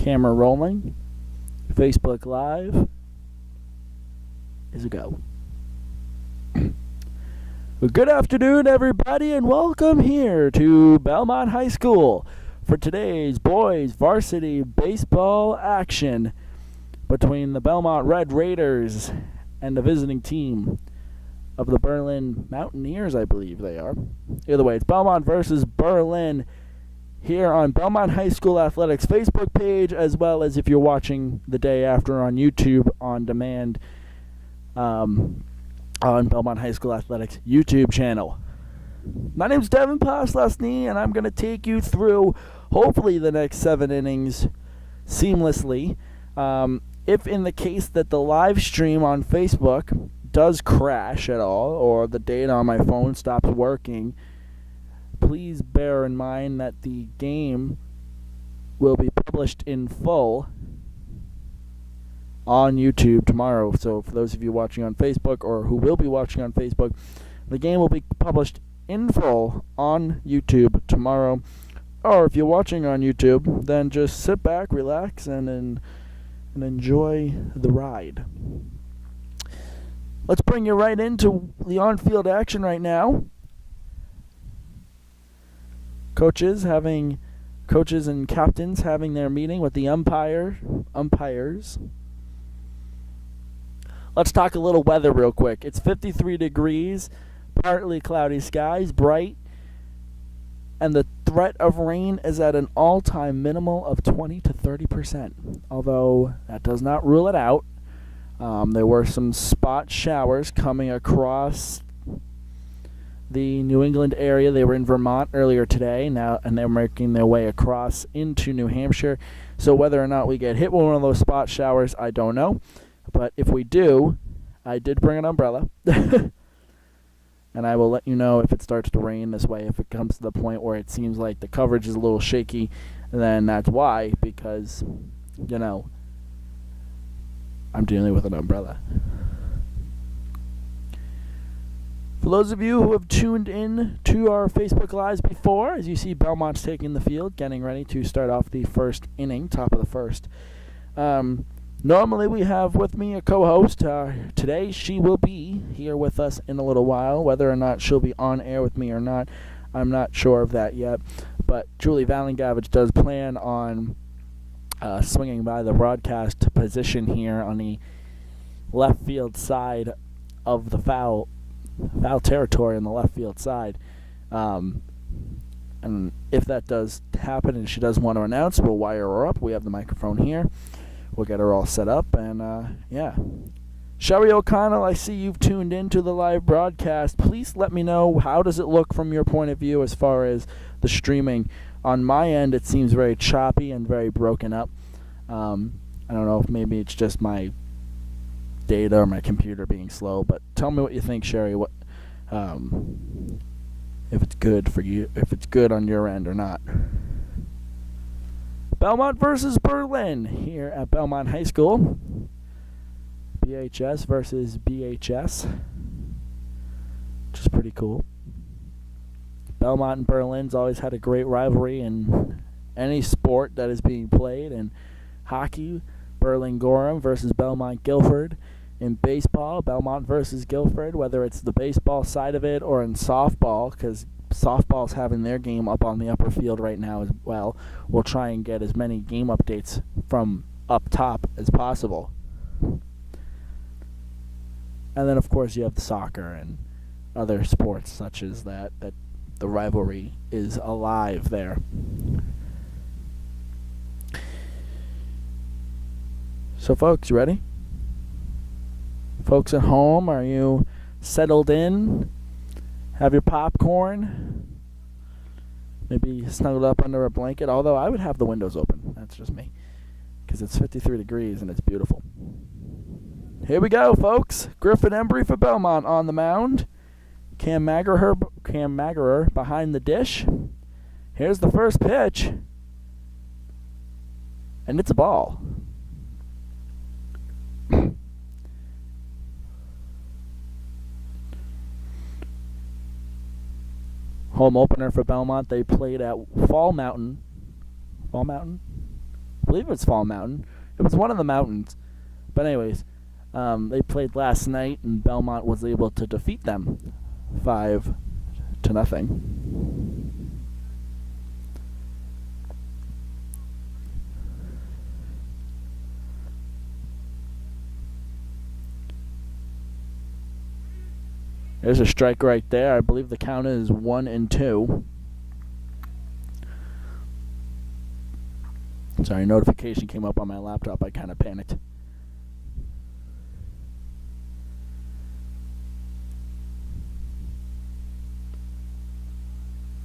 Camera rolling. Facebook Live is a go. Well, good afternoon, everybody, and welcome here to Belmont High School for today's boys varsity baseball action between the Belmont Red Raiders and the visiting team of the Berlin Mountaineers, I believe they are. Either way, it's Belmont versus Berlin here on Belmont High School Athletics Facebook page, as well as if you're watching the day after on YouTube on demand on Belmont High School Athletics YouTube channel. My name's Devin Poslesny, and I'm going to take you through, hopefully, the next 7 innings seamlessly. If in the case that the live stream on Facebook does crash at all, or the data on my phone stops working, please bear in mind that the game will be published in full on YouTube tomorrow. So for those of you watching on Facebook or who will be watching on Facebook, the game will be published in full on YouTube tomorrow. Or if you're watching on YouTube, then just sit back, relax, and enjoy the ride. Let's bring you right into the on-field action right now. Coaches and captains having their meeting with the umpires. Let's talk a little weather real quick. It's 53 degrees, partly cloudy skies, bright, and the threat of rain is at an all-time minimal of 20 to 30%, although that does not rule it out. There were some spot showers coming across the New England area. They were in Vermont earlier today now, and they're making their way across into New Hampshire. So whether or not we get hit with one of those spot showers, I don't know. But if we do, I did bring an umbrella. And I will let you know if it starts to rain this way. If it comes to the point where it seems like the coverage is a little shaky, then that's why, because, I'm dealing with an umbrella. For those of you who have tuned in to our Facebook Lives before, as you see Belmont's taking the field, getting ready to start off the first inning, top of the first. Normally we have with me a co-host. Today she will be here with us in a little while. Whether or not she'll be on air with me or not, I'm not sure of that yet. But Julie Valengavich does plan on swinging by the broadcast position here on the left field side of the foul territory on the left field side. And if that does happen and she does want to announce, we'll wire her up. We have the microphone here. We'll get her all set up, and Sherry O'Connell, I see you've tuned into the live broadcast. Please let me know, how does it look from your point of view as far as the streaming? On my end, it seems very choppy and very broken up. I don't know if maybe it's just my data or my computer being slow, but tell me what you think, Sherry. What, if it's good for you, if it's good on your end or not. Belmont versus Berlin here at Belmont High School. BHS versus BHS, which is pretty cool. Belmont and Berlin's always had a great rivalry in any sport that is being played. In hockey, Berlin-Gorham versus Belmont-Guilford. In baseball, Belmont versus Guilford, whether it's the baseball side of it or in softball, because softball's having their game up on the upper field right now as well. We'll try and get as many game updates from up top as possible. And then, of course, you have the soccer and other sports such as that the rivalry is alive there. So, folks, you ready? Folks at home, are you settled in? Have your popcorn? Maybe snuggled up under a blanket, although I would have the windows open. That's just me, because it's 53 degrees and it's beautiful. Here we go, folks. Griffin Embry for Belmont on the mound. Cam Magarer behind the dish. Here's the first pitch. And it's a ball. Home opener for Belmont. They played at Fall Mountain believe it's Fall Mountain. It was one of the mountains. But anyways, they played last night, and Belmont was able to defeat them 5-0. There's a strike right there. I believe the count is 1-2. Sorry, notification came up on my laptop. I kind of panicked.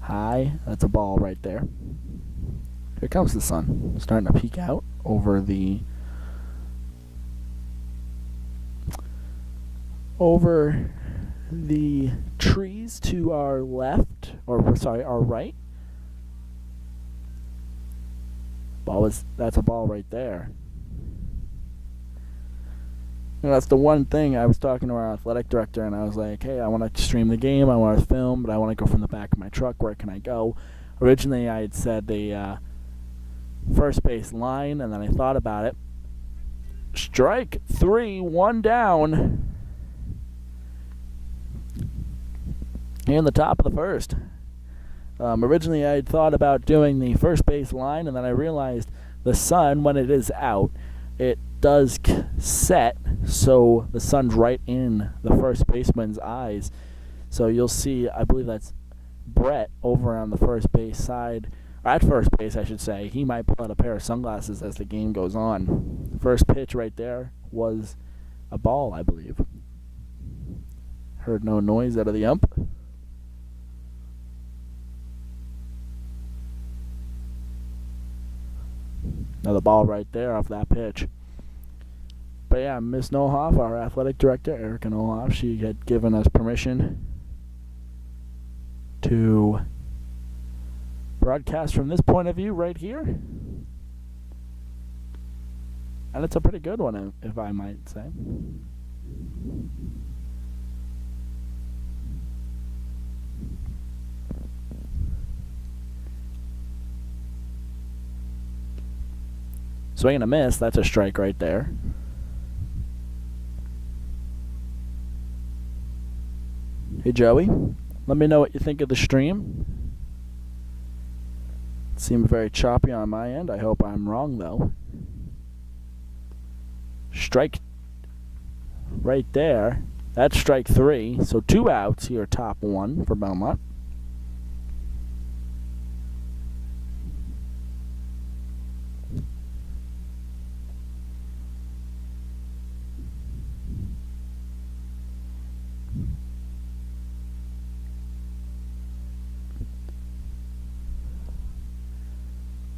High. That's a ball right there. Here comes the sun. Starting to peek out over the trees to our left, or sorry, our right. That's a ball right there. And that's the one thing I was talking to our athletic director, and I was like, hey, I want to stream the game, I want to film, but I want to go from the back of my truck. Where can I go? Originally, I had said the first base line, and then I thought about it. Strike 3, 1 down. In the top of the first. Originally, I had thought about doing the first base line, and then I realized the sun, when it is out, it does set, so the sun's right in the first baseman's eyes. So you'll see, I believe that's Brett over on the first base side, or at first base, I should say. He might pull out a pair of sunglasses as the game goes on. First pitch right there was a ball, I believe. Heard no noise out of the ump. Another ball right there off that pitch. But yeah, Miss Nolhoff, our athletic director, Erica Nolhoff, she had given us permission to broadcast from this point of view right here. And it's a pretty good one, if I might say. Swing and a miss. That's a strike right there. Hey, Joey. Let me know what you think of the stream. It seemed very choppy on my end. I hope I'm wrong, though. Strike right there. That's strike 3. So 2 outs here, top 1 for Belmont.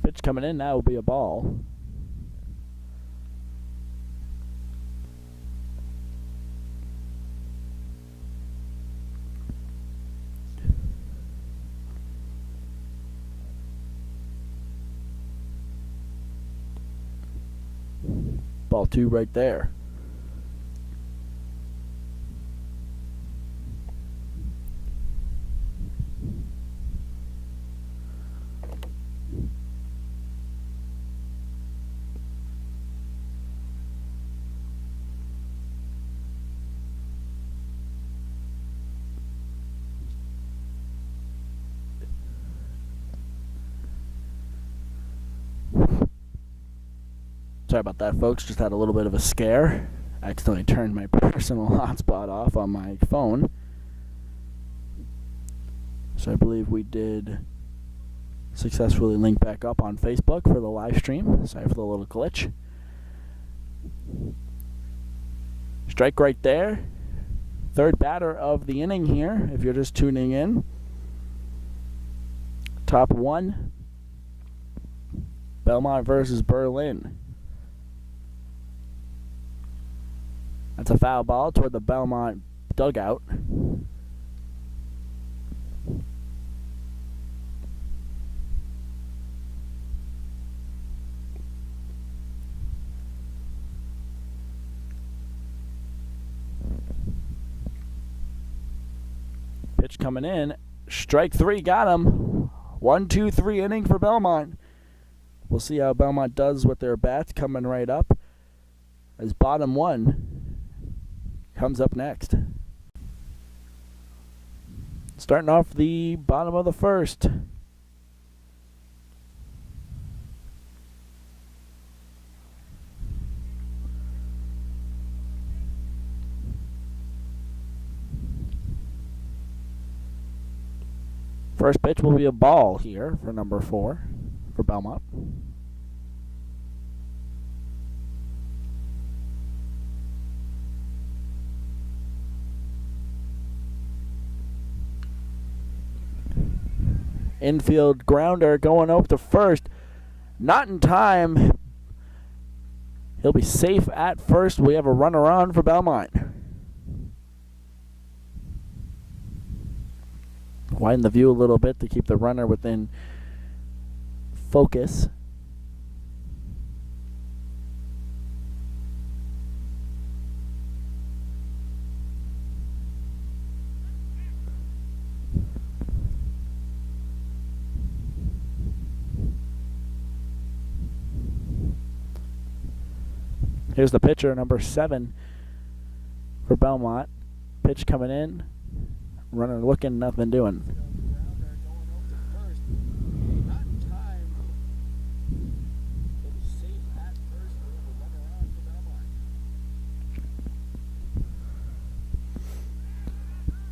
Pitch coming in now will be a ball. Ball 2 right there. Sorry about that, folks. Just had a little bit of a scare. I accidentally turned my personal hotspot off on my phone. So I believe we did successfully link back up on Facebook for the live stream. Sorry for the little glitch. Strike right there. Third batter of the inning here, if you're just tuning in. Top 1. Belmont versus Berlin. That's a foul ball toward the Belmont dugout. Pitch coming in. Strike 3, got him. 1-2-3 inning for Belmont. We'll see how Belmont does with their bats coming right up as bottom one comes up next. Starting off the bottom of the first. First pitch will be a ball here for number 4 for Belmont. Infield grounder going up to first. Not in time. He'll be safe at first. We have a runner on for Belmont. Widen the view a little bit to keep the runner within focus. Here's the pitcher, number 7 for Belmont. Pitch coming in. Runner looking, nothing doing.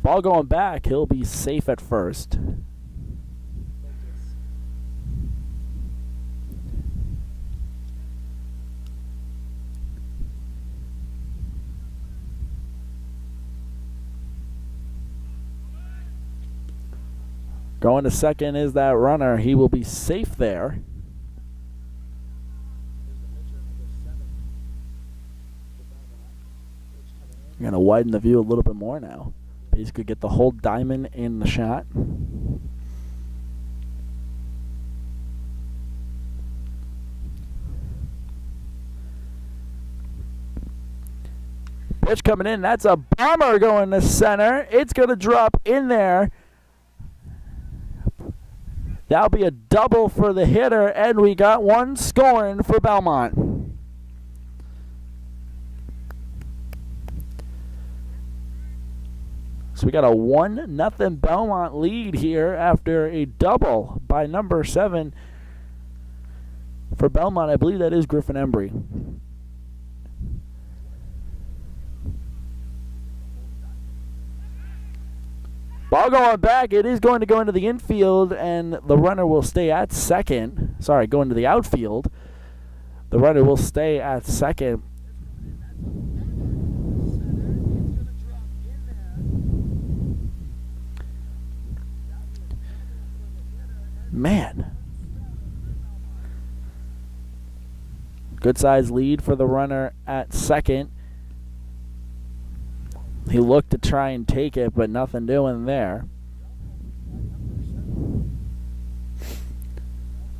Ball going back, he'll be safe at first. Going to second is that runner. He will be safe there. I'm going to widen the view a little bit more now. Basically get the whole diamond in the shot. Pitch coming in. That's a bomber going to center. It's going to drop in there. That'll be a double for the hitter, and we got one scoring for Belmont. So we got a 1-0 Belmont lead here after a double by number 7 for Belmont. I believe that is Griffin Embry. Ball going back. It is going to go into the infield, and the runner will stay at second. Sorry, go into the outfield. The runner will stay at second. Man. Good size lead for the runner at second. He looked to try and take it, but nothing doing there.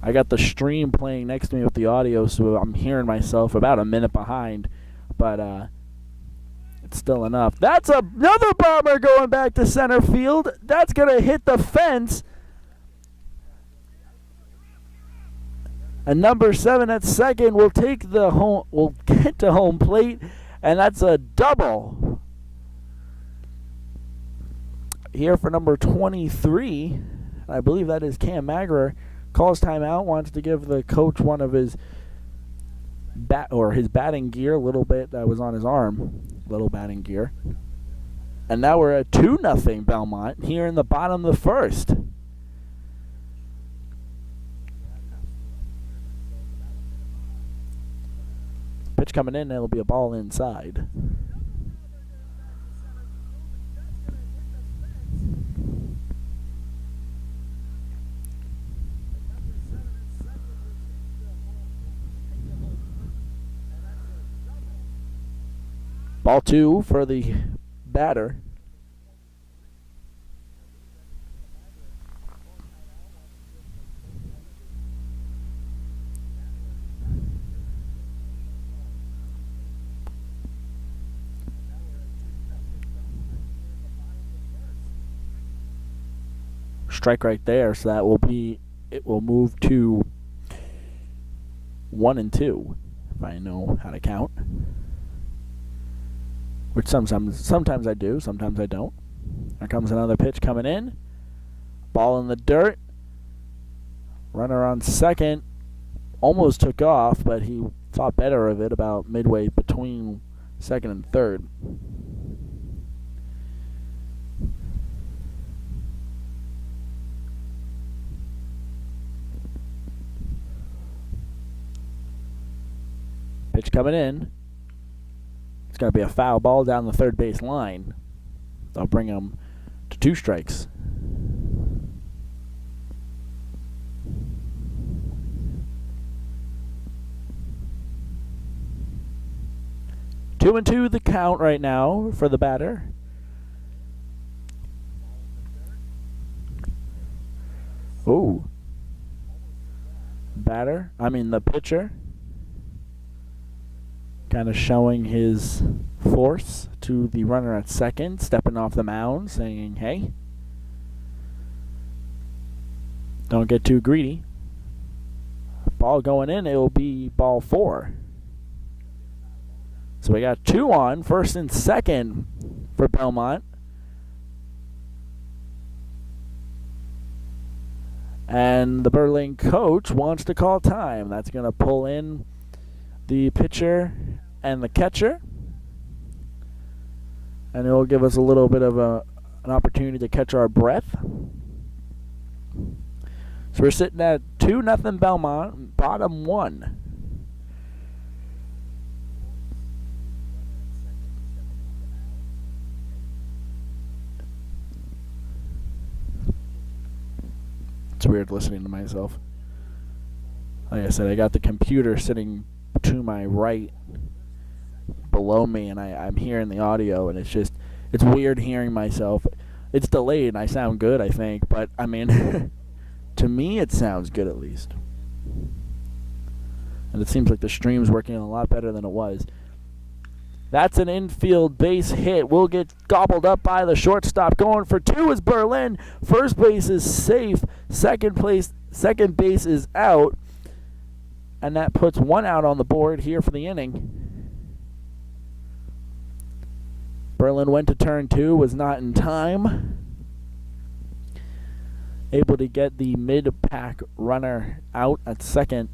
I got the stream playing next to me with the audio, so I'm hearing myself about a minute behind, but it's still enough. That's another bomber going back to center field. That's going to hit the fence. And number 7 at second will take the home, will get to home plate, and that's a double. Here for number 23, I believe that is Cam Magrer, calls timeout, wants to give the coach one of his his batting gear, a little bit that was on his arm, little batting gear. And now we're at 2-0 Belmont here in the bottom of the first. Pitch coming in, it'll be a ball inside. Ball 2 for the batter. Strike right there, so that will be, it will move to 1 and 2, if I know how to count. Which sometimes I do, sometimes I don't. There comes another pitch coming in. Ball in the dirt. Runner on second. Almost took off, but he thought better of it about midway between second and third. Pitch coming in. It's going to be a foul ball down the third base line. They'll bring him to 2 strikes. Two and 2 the count right now for the batter. Ooh. The pitcher. Kind of showing his force to the runner at second, stepping off the mound, saying, hey, don't get too greedy. Ball going in, it will be ball 4. So we got 2 on, first and second for Belmont. And the Berlin coach wants to call time. That's going to pull in the pitcher and the catcher. And it will give us a little bit of an opportunity to catch our breath. So we're sitting at 2-0 Belmont, bottom 1. It's weird listening to myself. Like I said, I got the computer sitting to my right below me, and I'm hearing the audio, and it's weird hearing myself. It's delayed, and I sound good, I think, but, I mean, to me, it sounds good at least. And it seems like the stream's working a lot better than it was. That's an infield base hit. Will get gobbled up by the shortstop. Going for 2 is Berlin. First base is safe. Second base is out. And that puts 1 out on the board here for the inning. Berlin went to turn 2, was not in time. Able to get the mid-pack runner out at second.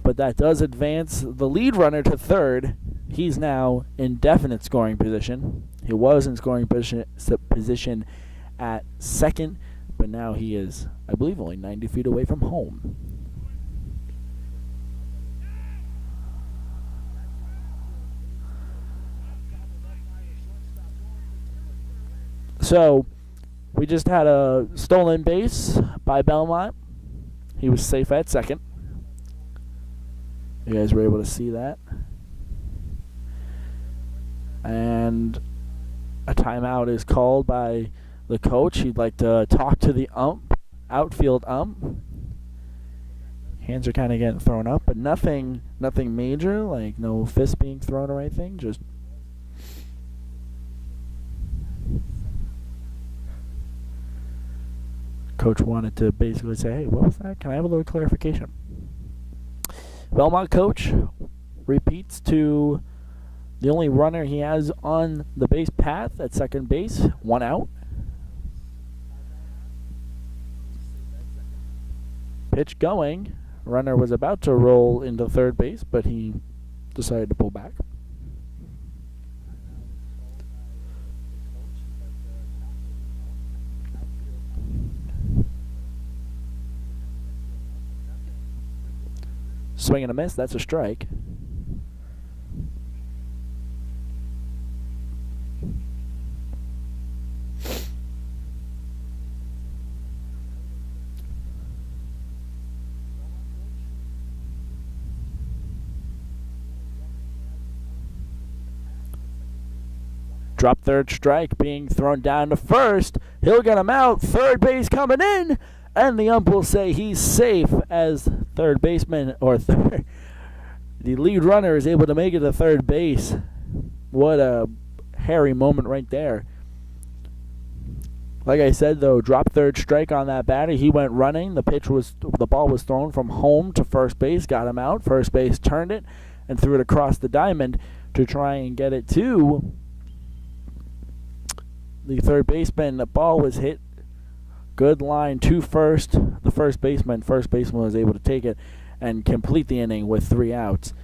But that does advance the lead runner to third. He's now in definite scoring position. He was in scoring position at second, but now he is, I believe, only 90 feet away from home. So, we just had a stolen base by Belmont. He was safe at second. You guys were able to see that. And a timeout is called by the coach. He'd like to talk to the outfield ump. Hands are kind of getting thrown up, but nothing major, like no fist being thrown or anything. Just coach wanted to basically say, hey, what was that? Can I have a little clarification? Belmont coach repeats to the only runner he has on the base path at second base, 1 out. Pitch going. Runner was about to roll into third base, but he decided to pull back. Swing and a miss. That's a strike. Drop third strike being thrown down to first. He'll get him out. Third base coming in. And the ump will say he's safe as third baseman, or the lead runner is able to make it to third base. What a hairy moment right there. Like I said, though, drop third strike on that batter. He went running. The ball was thrown from home to first base, got him out. First base turned it and threw it across the diamond to try and get it to the third baseman. The ball was hit. Good line to first. The first baseman was able to take it and complete the inning with 3 outs.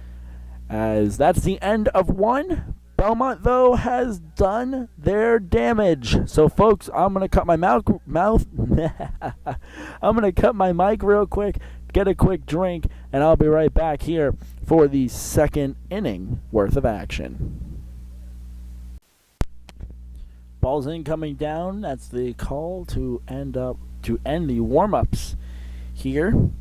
As that's the end of one. Belmont, though, has done their damage. So, folks, I'm going to cut my I'm going to cut my mic real quick, get a quick drink, and I'll be right back here for the second inning worth of action. Ball's in, coming down. That's the call to end the warm-ups here,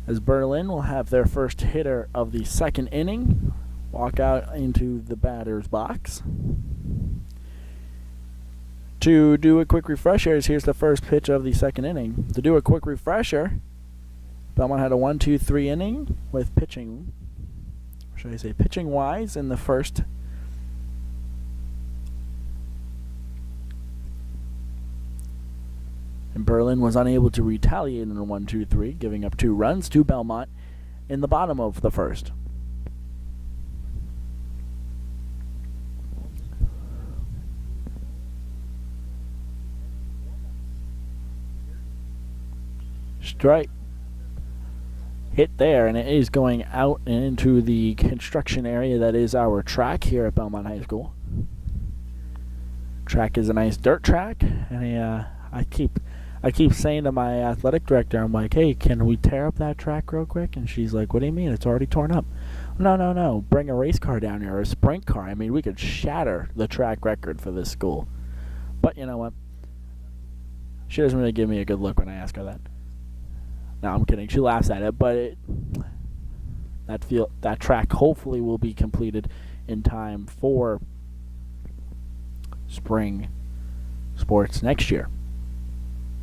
as Berlin will have their first hitter of the second inning walk out into the batter's box. To do a quick refresher, here's the first pitch of the second inning. To do a quick refresher, Belmont had a 1-2-3 inning with pitching, pitching-wise in the first. And Berlin was unable to retaliate in the 1-2-3, giving up 2 runs to Belmont in the bottom of the first. Strike hit there, and it is going out and into the construction area that is our track here at Belmont High School. Track is a nice dirt track, and I keep saying to my athletic director, I'm like, hey, can we tear up that track real quick? And she's like, what do you mean? It's already torn up. No. Bring a race car down here, or a sprint car. I mean, we could shatter the track record for this school. But you know what? She doesn't really give me a good look when I ask her that. No, I'm kidding. She laughs at it, but that track hopefully will be completed in time for spring sports next year.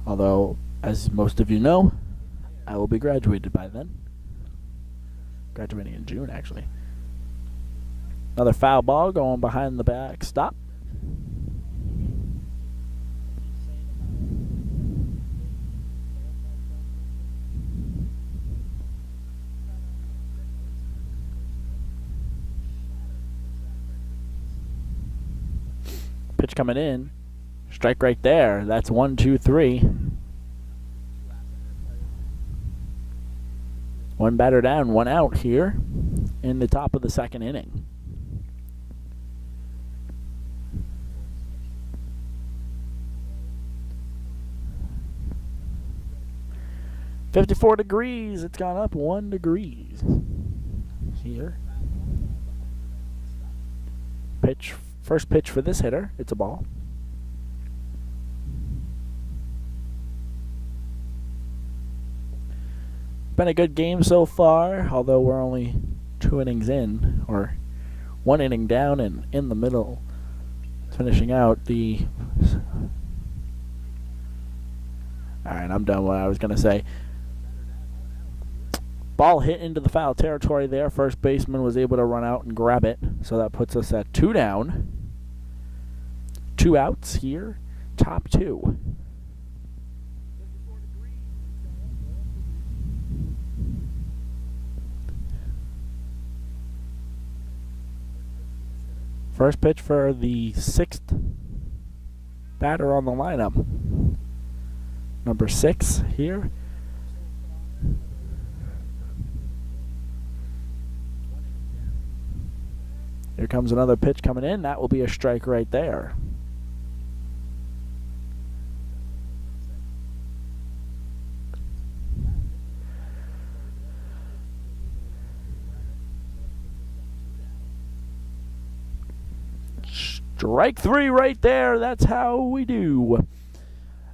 Although, as most of you know, I will be graduated by then. Graduating in June, actually. Another foul ball going behind the backstop. Pitch coming in. Strike right there. That's 1-2-3. One batter down, 1 out here in the top of the second inning. $54. It's gone up 1 degree here. First pitch for this hitter. It's a ball. Been a good game so far, although we're only 2 innings in, or 1 inning down and in the middle, finishing out the... Alright, I'm done with what I was going to say. Ball hit into the foul territory there. First baseman was able to run out and grab it, so that puts us at 2 down. 2 outs here, top 2. First pitch for the 6th batter on the lineup. Number 6 here. Here comes another pitch coming in. That will be a strike right there. Strike 3 right there. That's how we do.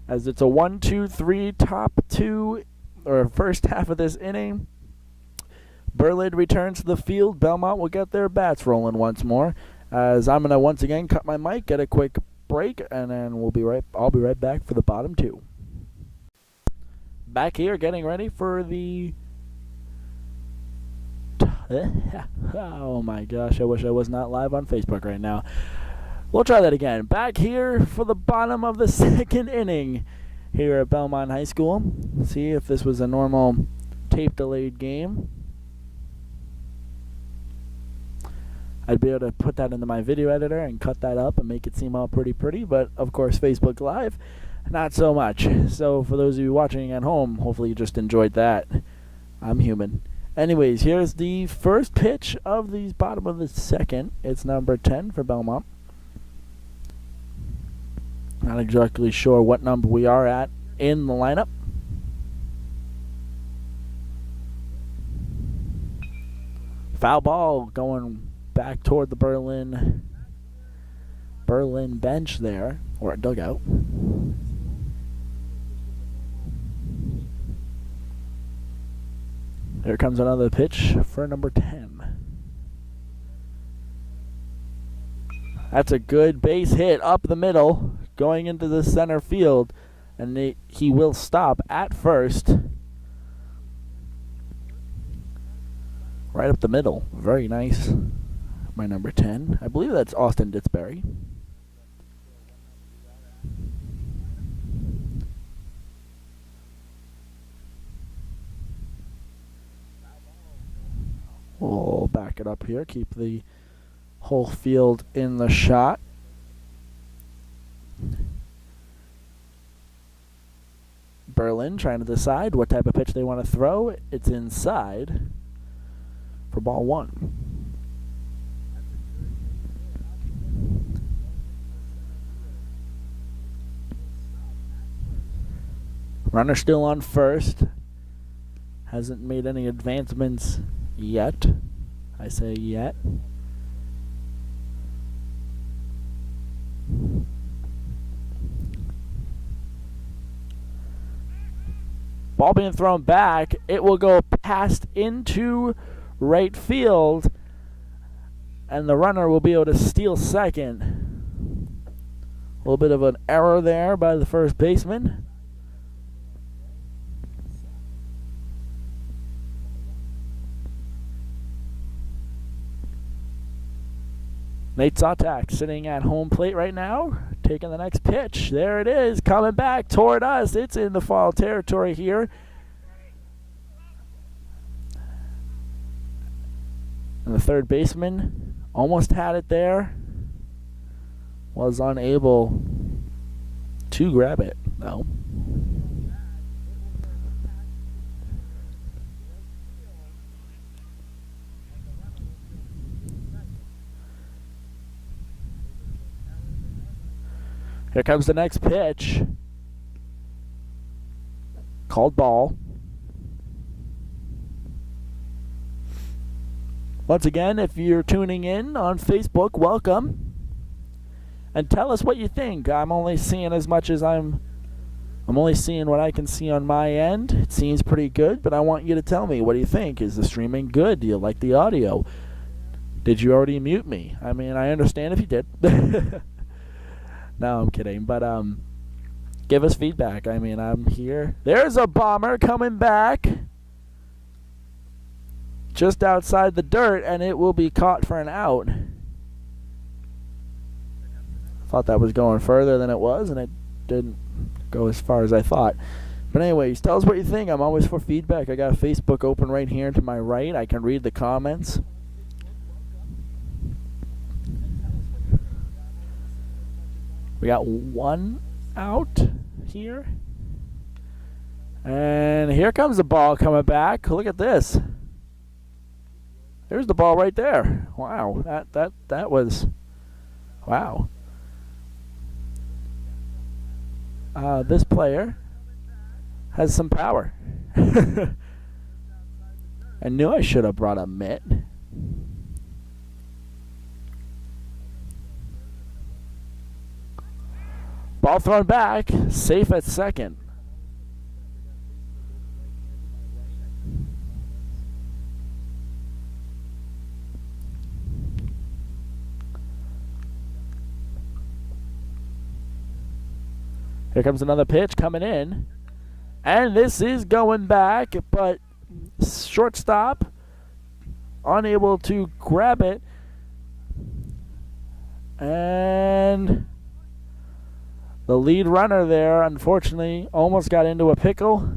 As it's a 1-2-3 top 2, or first half of this inning. Berlin returns to the field. Belmont will get their bats rolling once more. As I'm going to once again cut my mic, get a quick break, and then I'll be right back for the bottom 2. Back here getting ready for the... Oh my gosh, I wish I was not live on Facebook right now. We'll try that again. Back here for the bottom of the second inning here at Belmont High School. See if this was a normal tape-delayed game. I'd be able to put that into my video editor and cut that up and make it seem all pretty, but of course Facebook Live, not so much. So for those of you watching at home, hopefully you just enjoyed that. I'm human. Anyways, here's the first pitch of the bottom of the second. It's number 10 for Belmont. Not exactly sure what number we are at in the lineup. Foul ball going back toward the Berlin bench there, or a dugout. Here comes another pitch for number 10. That's a good base hit up the middle, going into the center field, and he will stop at first. Right up the middle. Very nice. My number 10. I believe that's Austin Ditzberry. We'll back it up here. Keep the whole field in the shot. Berlin trying to decide what type of pitch they want to throw. It's inside for ball 1. Runner still on first. Hasn't made any advancements yet. I say yet. Ball being thrown back. It will go past into right field, and the runner will be able to steal second. A little bit of an error there by the first baseman. Nate Zotak sitting at home plate right now, taking the next pitch. There it is, coming back toward us. It's in the foul territory here. And the third baseman almost had it there. Was unable to grab it, though. Here comes the next pitch. Called ball. Once again, if you're tuning in on Facebook, welcome. And tell us what you think. I'm only seeing as much as I'm only seeing what I can see on my end. It seems pretty good, but I want you to tell me, what do you think? Is the streaming good? Do you like the audio? Did you already mute me? I mean, I understand if you did. No, I'm kidding, but give us feedback. I mean, I'm here. There's a bomber coming back just outside the dirt, and it will be caught for an out. Thought that was going further than it was, and it didn't go as far as I thought. But anyways, tell us what you think. I'm always for feedback. I got Facebook open right here to my right. I can read the comments. We got one out here. And here comes the ball coming back. Look at this. There's the ball right there. Wow. That was wow. This player has some power. I knew I should have brought a mitt. Ball thrown back, safe at second. Here comes another pitch coming in. And this is going back, but shortstop unable to grab it. And the lead runner there, unfortunately, almost got into a pickle.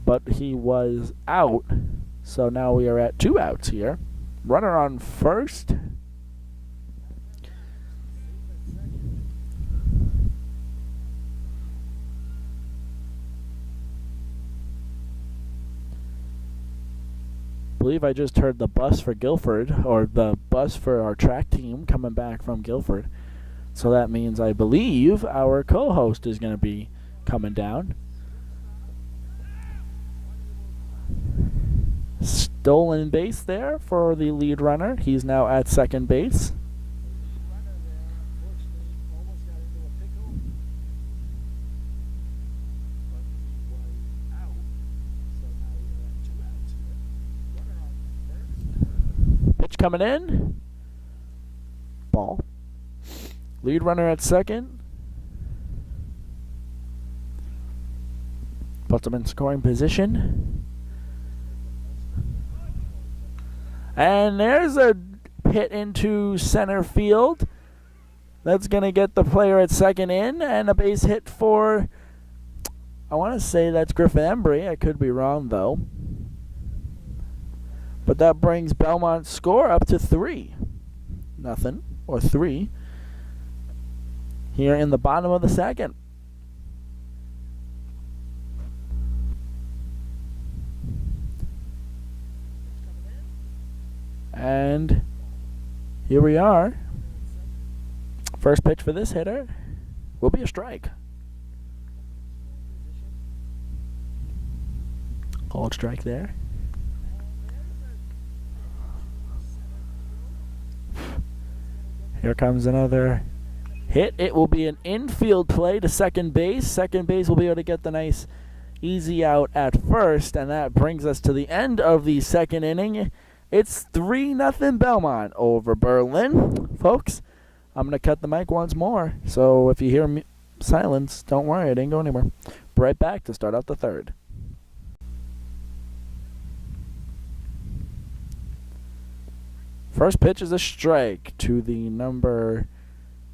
But he was out. So now we are at 2 outs here. Runner on first. I believe I just heard the bus for Guilford, or the bus for our track team coming back from Guilford. So that means I believe our co-host is going to be coming down. Stolen base there for the lead runner. He's now at second base. Pitch coming in. Ball. Lead runner at second. Puts him in scoring position. And there's a hit into center field. That's going to get the player at second in. And a base hit for, I want to say that's Griffin Embry. I could be wrong, though. But that brings Belmont's score up to 3-0, or 3, here in the bottom of the second. And here we are. First pitch for this hitter will be a strike. Called strike there. Here comes another hit. It will be an infield play to second base. Second base will be able to get the nice easy out at first, and that brings us to the end of the second inning. It's 3-0 Belmont over Berlin. Folks, I'm going to cut the mic once more, so if you hear silence, don't worry, it ain't going anywhere. Right back to start out the third. First pitch is a strike to the number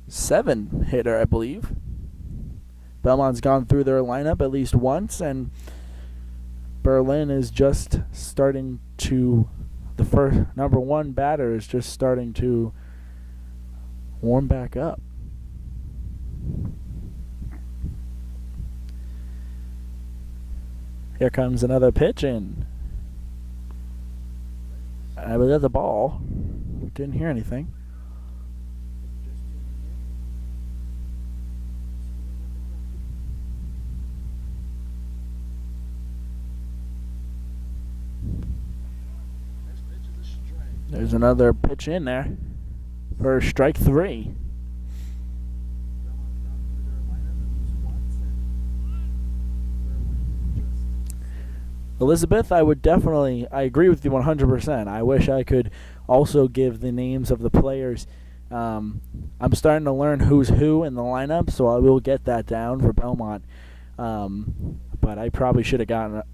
7 hitter, I believe. Belmont's gone through their lineup at least once, and Berlin is just starting to, the first number 1 batter is just starting to warm back up. Here comes another pitch in. I believe that's a ball. Didn't hear anything. There's another pitch in there for strike 3. Elizabeth, I agree with you 100%. I wish I could also give the names of the players. I'm starting to learn who's who in the lineup, so I will get that down for Belmont. But I probably should have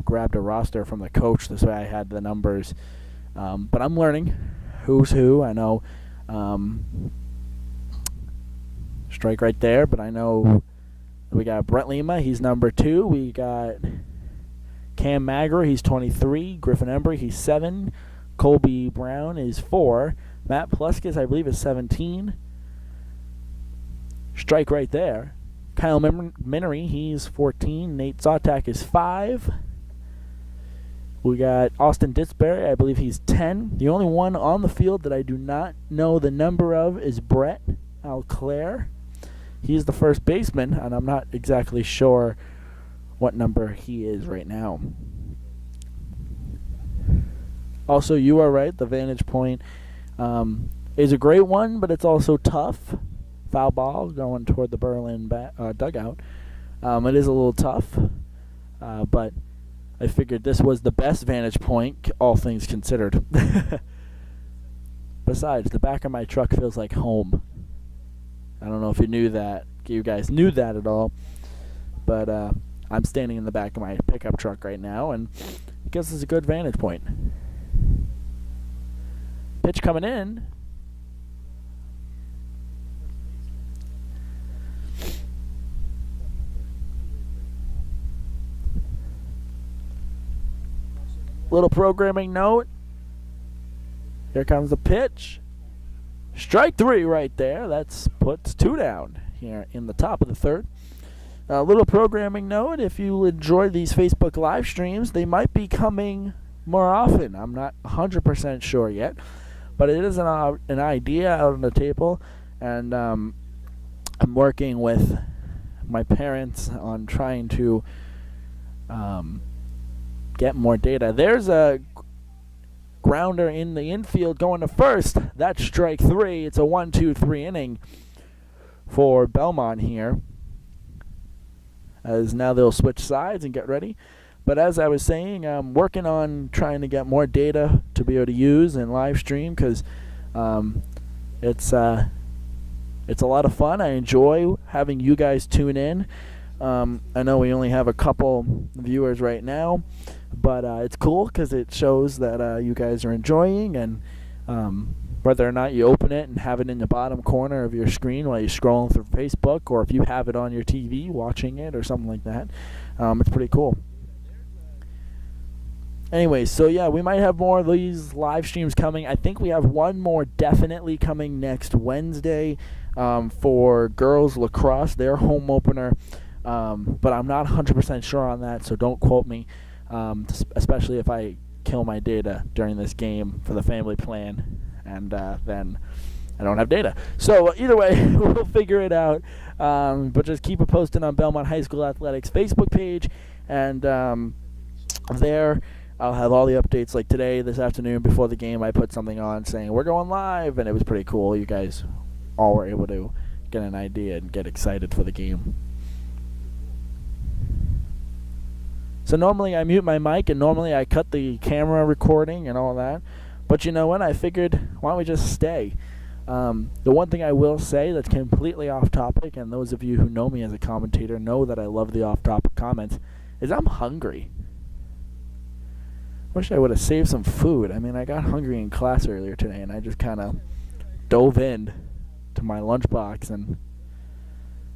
grabbed a roster from the coach. This way I had the numbers. But I'm learning who's who. I know strike right there, but I know we got Brett Lima. He's number 2. We got Cam Magrer, he's 23. Griffin Embry, he's 7. Colby Brown is 4. Matt Pluskis, I believe, is 17. Strike right there. Kyle Minery, he's 14. Nate Zotak is 5. We got Austin Ditzberry, I believe he's 10. The only one on the field that I do not know the number of is Brett Alclair. He's the first baseman, and I'm not exactly sure what number he is right now. Also, you are right, the vantage point is a great one, but it's also tough. Foul ball going toward the Berlin dugout. It is a little tough, but I figured this was the best vantage point, all things considered. Besides, the back of my truck feels like home. I don't know if you guys knew that at all, but I'm standing in the back of my pickup truck right now, and I guess it's a good vantage point. Pitch coming in Little programming note. Here comes the pitch. Strike 3 right there. That's puts 2 down here in the top of the third. A little programming note. If you enjoy these Facebook live streams, they might be coming more often. I'm not 100% sure yet, but it is an idea out on the table, and I'm working with my parents on trying to get more data. There's a grounder in the infield going to first. That's strike 3. It's a 1-2-3 inning for Belmont here, as now they'll switch sides and get ready. But as I was saying, I'm working on trying to get more data to be able to use and live stream, because it's a lot of fun. I enjoy having you guys tune in. I know we only have a couple viewers right now, but it's cool because it shows that you guys are enjoying, and whether or not you open it and have it in the bottom corner of your screen while you're scrolling through Facebook, or if you have it on your TV watching it or something like that, it's pretty cool. Anyway, so yeah, we might have more of these live streams coming. I think we have one more definitely coming next Wednesday for girls lacrosse, their home opener. But I'm not 100% sure on that, so don't quote me, especially if I kill my data during this game for the family plan, and then I don't have data. So either way, we'll figure it out. But just keep it posted on Belmont High School Athletics Facebook page, and there I'll have all the updates. Like today, this afternoon, before the game, I put something on saying we're going live, and it was pretty cool. You guys all were able to get an idea and get excited for the game. So normally I mute my mic, and normally I cut the camera recording and all that. But you know what? I figured, why don't we just stay? The one thing I will say that's completely off topic, and those of you who know me as a commentator know that I love the off topic comments, is I'm hungry. Wish I would have saved some food. I mean, I got hungry in class earlier today, and I just kind of dove in to my lunchbox, and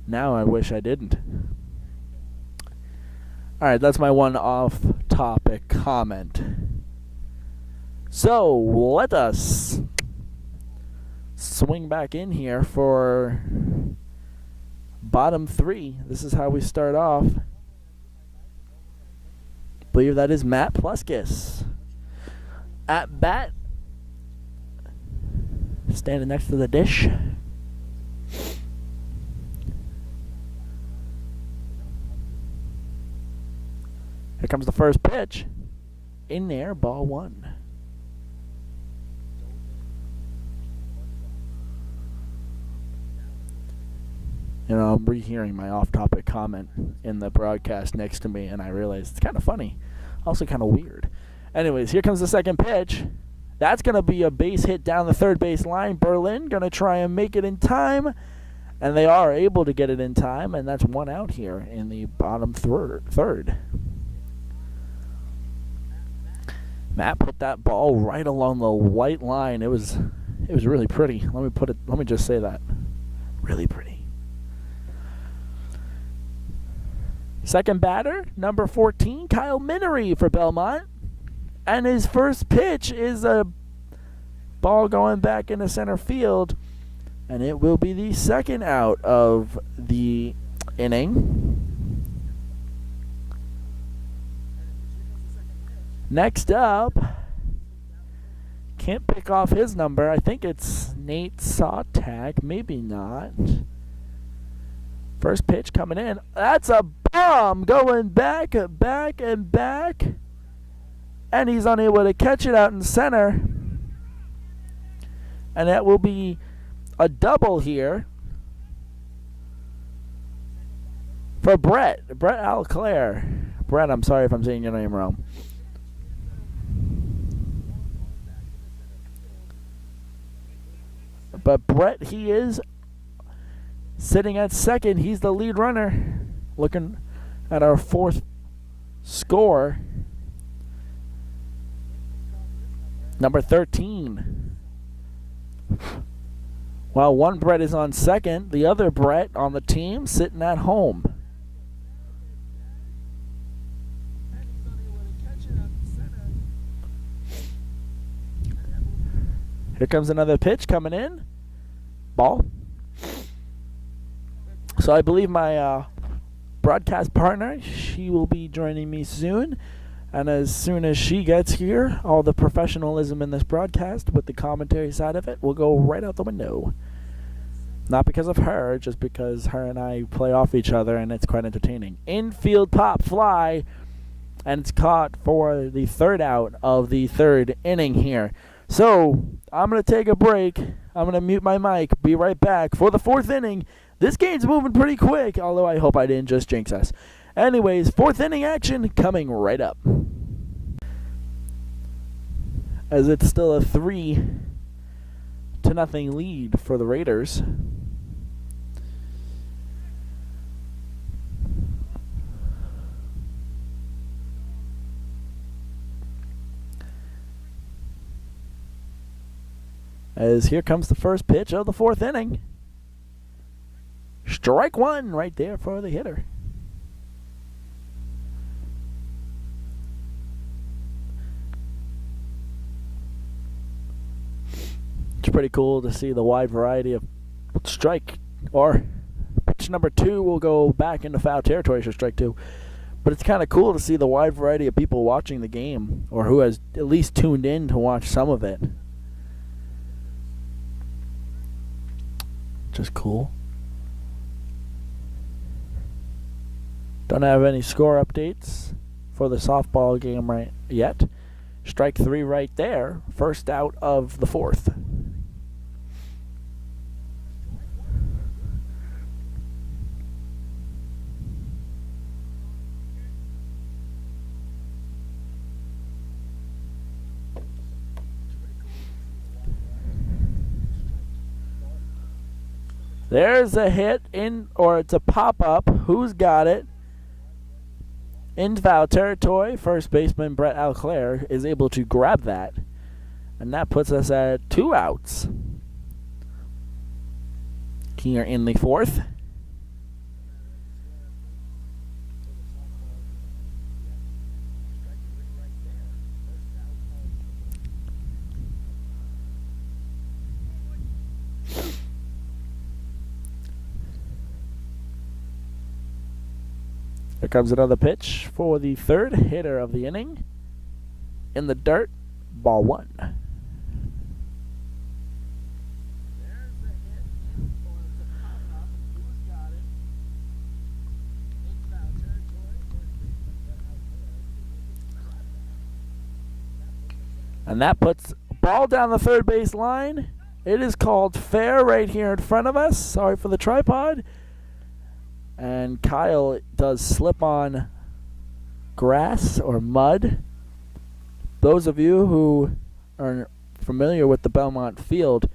now I wish I didn't. Alright, that's my one off-topic comment. So, let us swing back in here for bottom 3. This is how we start off. I believe that is Matt Pluskis. At bat, standing next to the dish. Here comes the first pitch. In there, ball 1. You know, I'm rehearing my off-topic comment in the broadcast next to me, and I realize it's kind of funny. Also kind of weird. Anyways, here comes the second pitch. That's going to be a base hit down the third base line. Berlin going to try and make it in time, and they are able to get it in time, and that's 1 out here in the bottom third. Matt put that ball right along the white line. It was really pretty. Let me just say that. Really pretty. Second batter, number 14, Kyle Minery for Belmont. And his first pitch is a ball going back into center field. And it will be the second out of the inning. Next up, can't pick off his number. I think it's Nate Sontag. Maybe not. First pitch coming in. That's a bomb going back, and back. And he's unable to catch it out in center. And that will be a double here for Brett Alclair. Brett, I'm sorry if I'm saying your name wrong. But Brett, he is sitting at second. He's the lead runner. Looking at our fourth score. Number 13. While one Brett is on second, the other Brett on the team sitting at home. Here comes another pitch coming in. Ball. So I believe my broadcast partner, she will be joining me soon. And as soon as she gets here, all the professionalism in this broadcast with the commentary side of it will go right out the window. Not because of her, just because her and I play off each other and it's quite entertaining. Infield pop fly, and it's caught for the third out of the third inning here. So I'm going to take a break. I'm going to mute my mic. Be right back for the fourth inning. This game's moving pretty quick, although I hope I didn't just jinx us. Anyways, fourth inning action coming right up. As it's still a 3-0 lead for the Raiders. As here comes the first pitch of the fourth inning. Strike one right there for the hitter. It's pretty cool to see the wide variety of strike, or pitch number 2 will go back into foul territory for strike 2. But it's kind of cool to see the wide variety of people watching the game, or who has at least tuned in to watch some of it. Just cool. Don't have any score updates for the softball game right yet. Strike 3 right there. First out of the fourth. There's a hit in, or it's a pop-up. Who's got it? In foul territory, first baseman Brett Alclair is able to grab that. And that puts us at 2 outs here in the fourth. Here comes another pitch for the third hitter of the inning. In the dirt, ball 1. And that puts a ball down the third base line. It is called fair right here in front of us. Sorry for the tripod. And Kyle does slip on grass or mud. Those of you who are familiar with the Belmont field,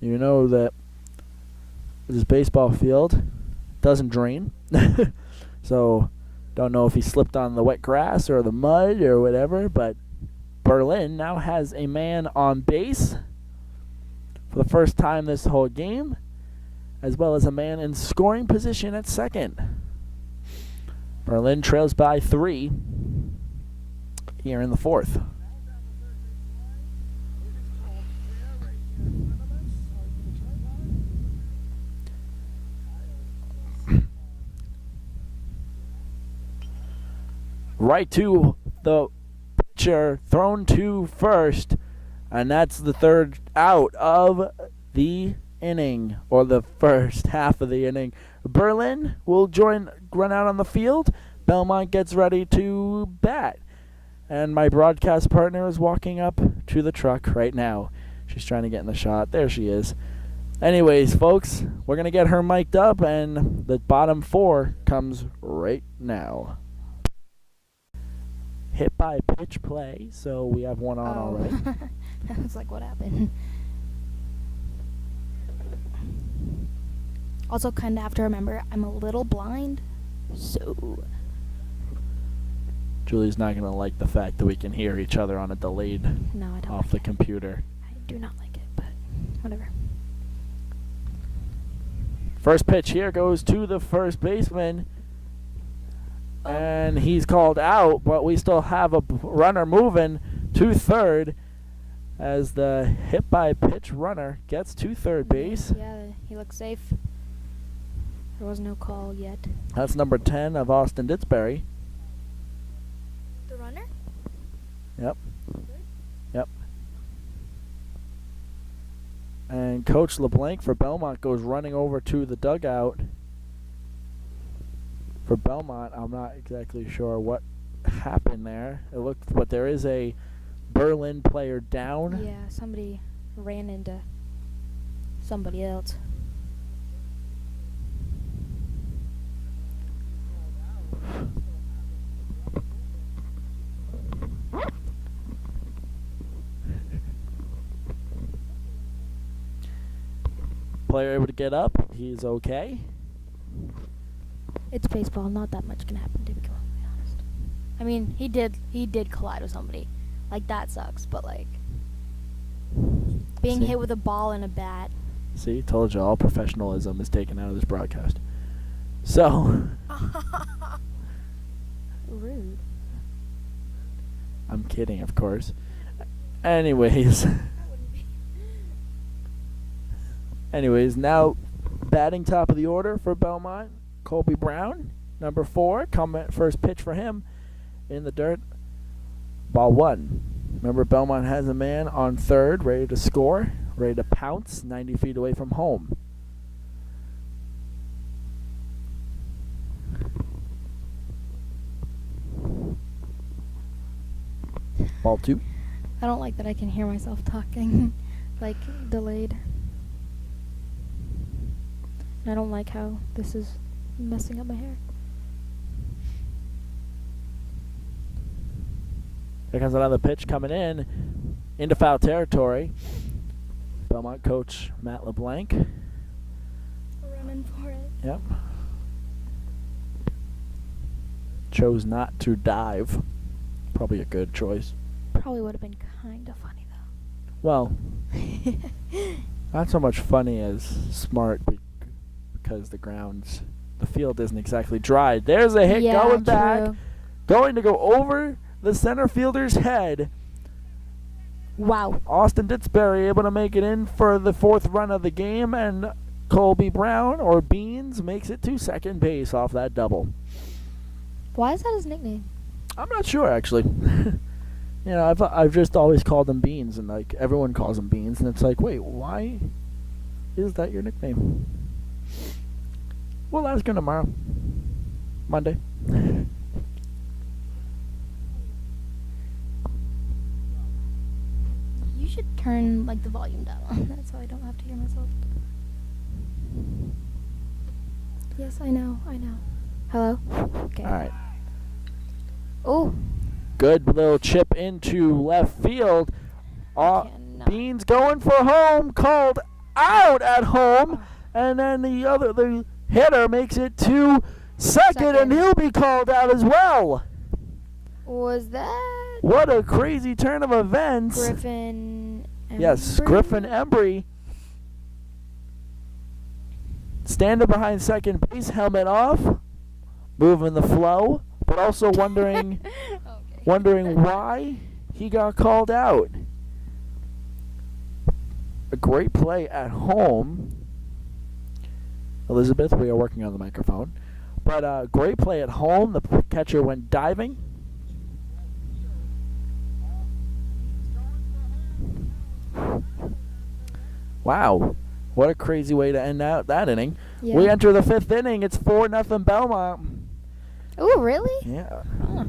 you know that this baseball field doesn't drain. So, don't know if he slipped on the wet grass or the mud or whatever, but Berlin now has a man on base for the first time this whole game, as well as a man in scoring position at second. Berlin trails by 3 here in the fourth. Right to the pitcher, thrown to first, and that's the third out of the inning, or the first half of the inning. Berlin will run out on the field. Belmont gets ready to bat. And my broadcast partner is walking up to the truck right now. She's trying to get in the shot. There she is. Anyways, folks, we're going to get her mic'd up, and the bottom 4 comes right now. Hit by pitch play, so we have one on already. I was like, what happened? Also, kind of have to remember, I'm a little blind, so... Julie's not going to like the fact that we can hear each other on a delayed off the computer. I do not like it, but whatever. First pitch here goes to the first baseman. And he's called out, but we still have a runner moving to third. as the hit by pitch runner gets to third base. Yeah, he looks safe. There was no call yet. That's number 10 of Austin Ditzberry. The runner? Yep. Yep. And Coach LeBlanc for Belmont goes running over to the dugout. For Belmont, I'm not exactly sure what happened there. It looked, but there is a Berlin player down. Yeah, somebody ran into somebody else. Player able to get up. He's okay. It's baseball. Not that much can happen, to be completely honest. I mean, he did collide with somebody. Like, that sucks, but, like, being See? hit with a ball and a bat. See, told you, all professionalism is taken out of this broadcast. So, Rude. I'm kidding, of course. Anyways. Anyways, now batting top of the order for Belmont, Colby Brown, number 4, coming first pitch for him in the dirt. Ball 1. Remember, Belmont has a man on third, ready to score, ready to pounce, 90 feet away from home. Ball 2. I don't like that I can hear myself talking, like, delayed. And I don't like how this is messing up my hair. There comes another pitch coming in into foul territory. Belmont coach Matt LeBlanc. Running for it. Yep. Chose not to dive. Probably a good choice. Probably would have been kind of funny, Well, though. not so much funny as smart because the field isn't exactly dry. There's a hit Yeah, going back. true. Going to go over the center fielder's head. Wow. Austin Ditzberry able to make it in for the 4th run of the game, and Colby Brown, or Beans, makes it to second base off that double. Why is that his nickname? I'm not sure, actually. I've just always called him Beans, and like everyone calls him Beans, and it's like, wait, why is that your nickname? We'll ask him tomorrow, Monday. You should turn, like, the volume down on that so I don't have to hear myself. Yes, I know. Hello? Okay. All right. Oh. Good little chip into left field. Cannot. Beans going for home, called out at home, and then the hitter makes it to second, and he'll be called out as well. Was that What a crazy turn of events. Griffin Embry? Yes, Griffin Embry. Standing behind second base, helmet off, moving the flow, but also wondering why he got called out. A great play at home. Elizabeth, we are working on the microphone. But great play at home. The catcher went diving. Wow. What a crazy way to end out that inning. Yeah. We enter the 5th inning. It's 4-0 Belmont. Oh, really? Yeah. Huh.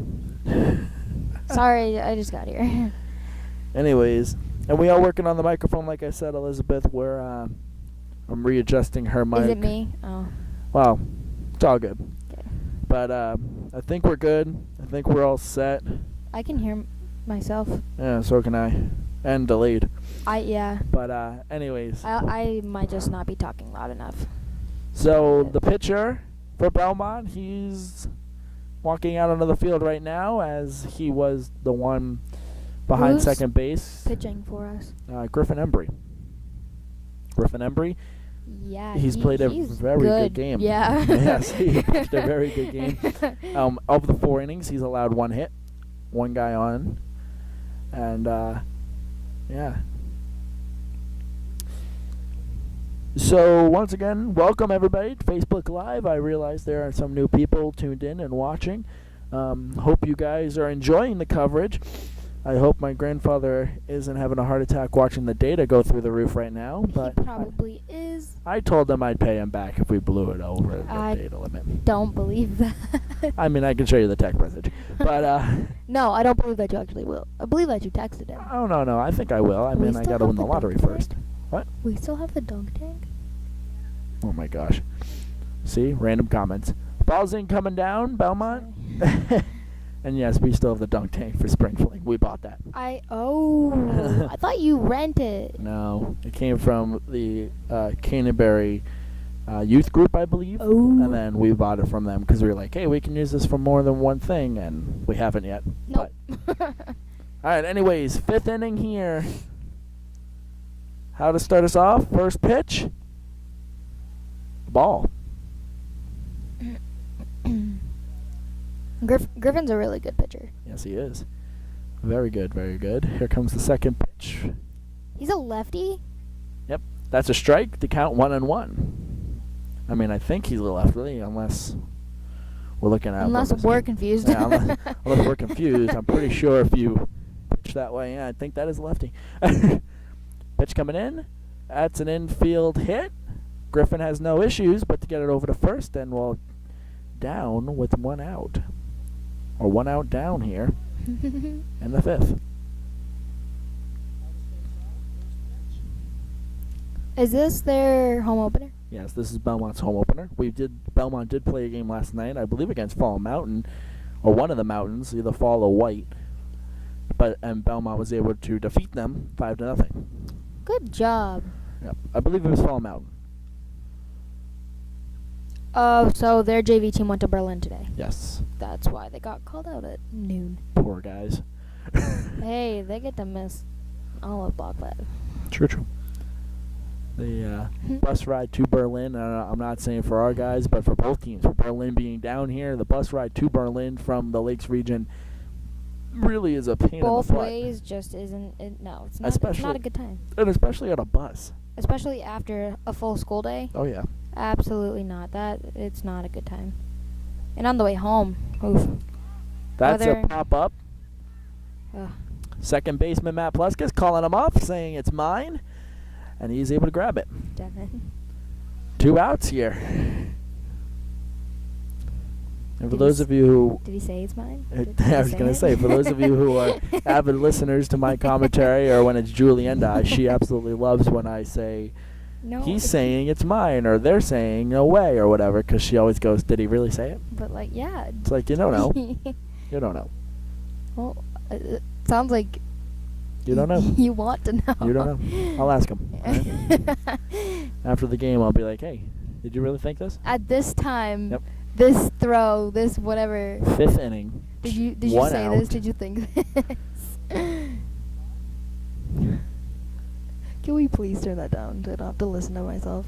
Sorry, I just got here. Anyways, and we are working on the microphone, like I said, Elizabeth. I'm readjusting her mic. Is it me? Oh. Well, it's all good. Okay. But I think we're good. I think we're all set. I can hear myself. Yeah, so can I. And delayed. Yeah. But anyways. I might just not be talking loud enough. So the pitcher for Belmont, he's walking out onto the field right now as he was the one behind Who's second base. pitching for us? Griffin Embry. Griffin Embry. Yeah. He's played a very good game. Yeah. Yes, he pitched a very good game. Of the 4 innings, he's allowed 1 hit, 1 guy on, and Yeah. So once again, welcome everybody to Facebook Live. I realize there are some new people tuned in and watching. Hope you guys are enjoying the coverage. I hope my grandfather isn't having a heart attack watching the data go through the roof right now. But He probably is. I told him I'd pay him back if we blew it over the data limit. Don't believe that. I mean, I can show you the text message, but No, I don't believe that you actually will. I believe that you texted him. oh no, I think I will. I We mean, I still gotta win have the the lottery dunk first. tank? What? We still have the dunk tank? Oh my gosh. See, random comments. Ball's in coming down, Belmont. And yes, we still have the dunk tank for spring fling. We bought that. I thought you rented. No, it came from the Canterbury youth group, I believe. Oh. And then we bought it from them because we were like, hey, we can use this for more than one thing, and we haven't yet. Nope. But all right, anyways, 5th inning here. How to start us off? First pitch. Ball. Griffin's a really good pitcher. Yes, he is. Very good, very good. Here comes the second pitch. He's a lefty? Yep, that's a strike to count 1-1. I mean, I think he's a lefty, unless we're looking at. Unless we're confused. Yeah, unless we're confused. I'm pretty sure if you pitch that way, yeah, I think that is lefty. Pitch coming in. That's an infield hit. Griffin has no issues, but to get it over to first, and we'll down with 1 out. Or 1 out down here in the 5th. Is this their home opener? Yes, this is Belmont's home opener. Belmont did play a game last night, I believe against Fall Mountain, or one of the mountains, either Fall or White. And Belmont was able to defeat them 5-0. Good job. Yep, I believe it was Fall Mountain. So their JV team went to Berlin today. Yes. That's why they got called out at noon. Poor guys. Hey, they get to miss all of Block 5. True. The bus ride to Berlin, I'm not saying for our guys, but for both teams. For Berlin being down here, the bus ride to Berlin from the Lakes region really is a pain Both in the butt. ways just isn't. No, it's not. It's Especially- not a good time. And especially on a bus. Especially after a full school day. Oh, yeah. Absolutely not. It's not a good time. And on the way home, oof. That's Whether- a pop-up. Ugh. Second baseman Matt Pleska's calling him up, saying it's mine, and he's able to grab it. Devin. 2 outs here. And for Did he those of you who... Did he say it's mine? I was going to say, for those of you who are avid listeners to my commentary, or when it's Julie and I, she absolutely loves when I say, No. he's saying it's mine, or they're saying no way, or whatever, because she always goes, did he really say it? But like, yeah. It's like, you don't know. You don't know. Well, it sounds like. You don't know. You want to know. You don't know. I'll ask him. Right? After the game, I'll be like, hey, did you really think this? At this time, Yep. this throw, this whatever. 5th inning. Did you 1 say out. this? Did you think this? Can we please turn that down so I don't have to listen to myself?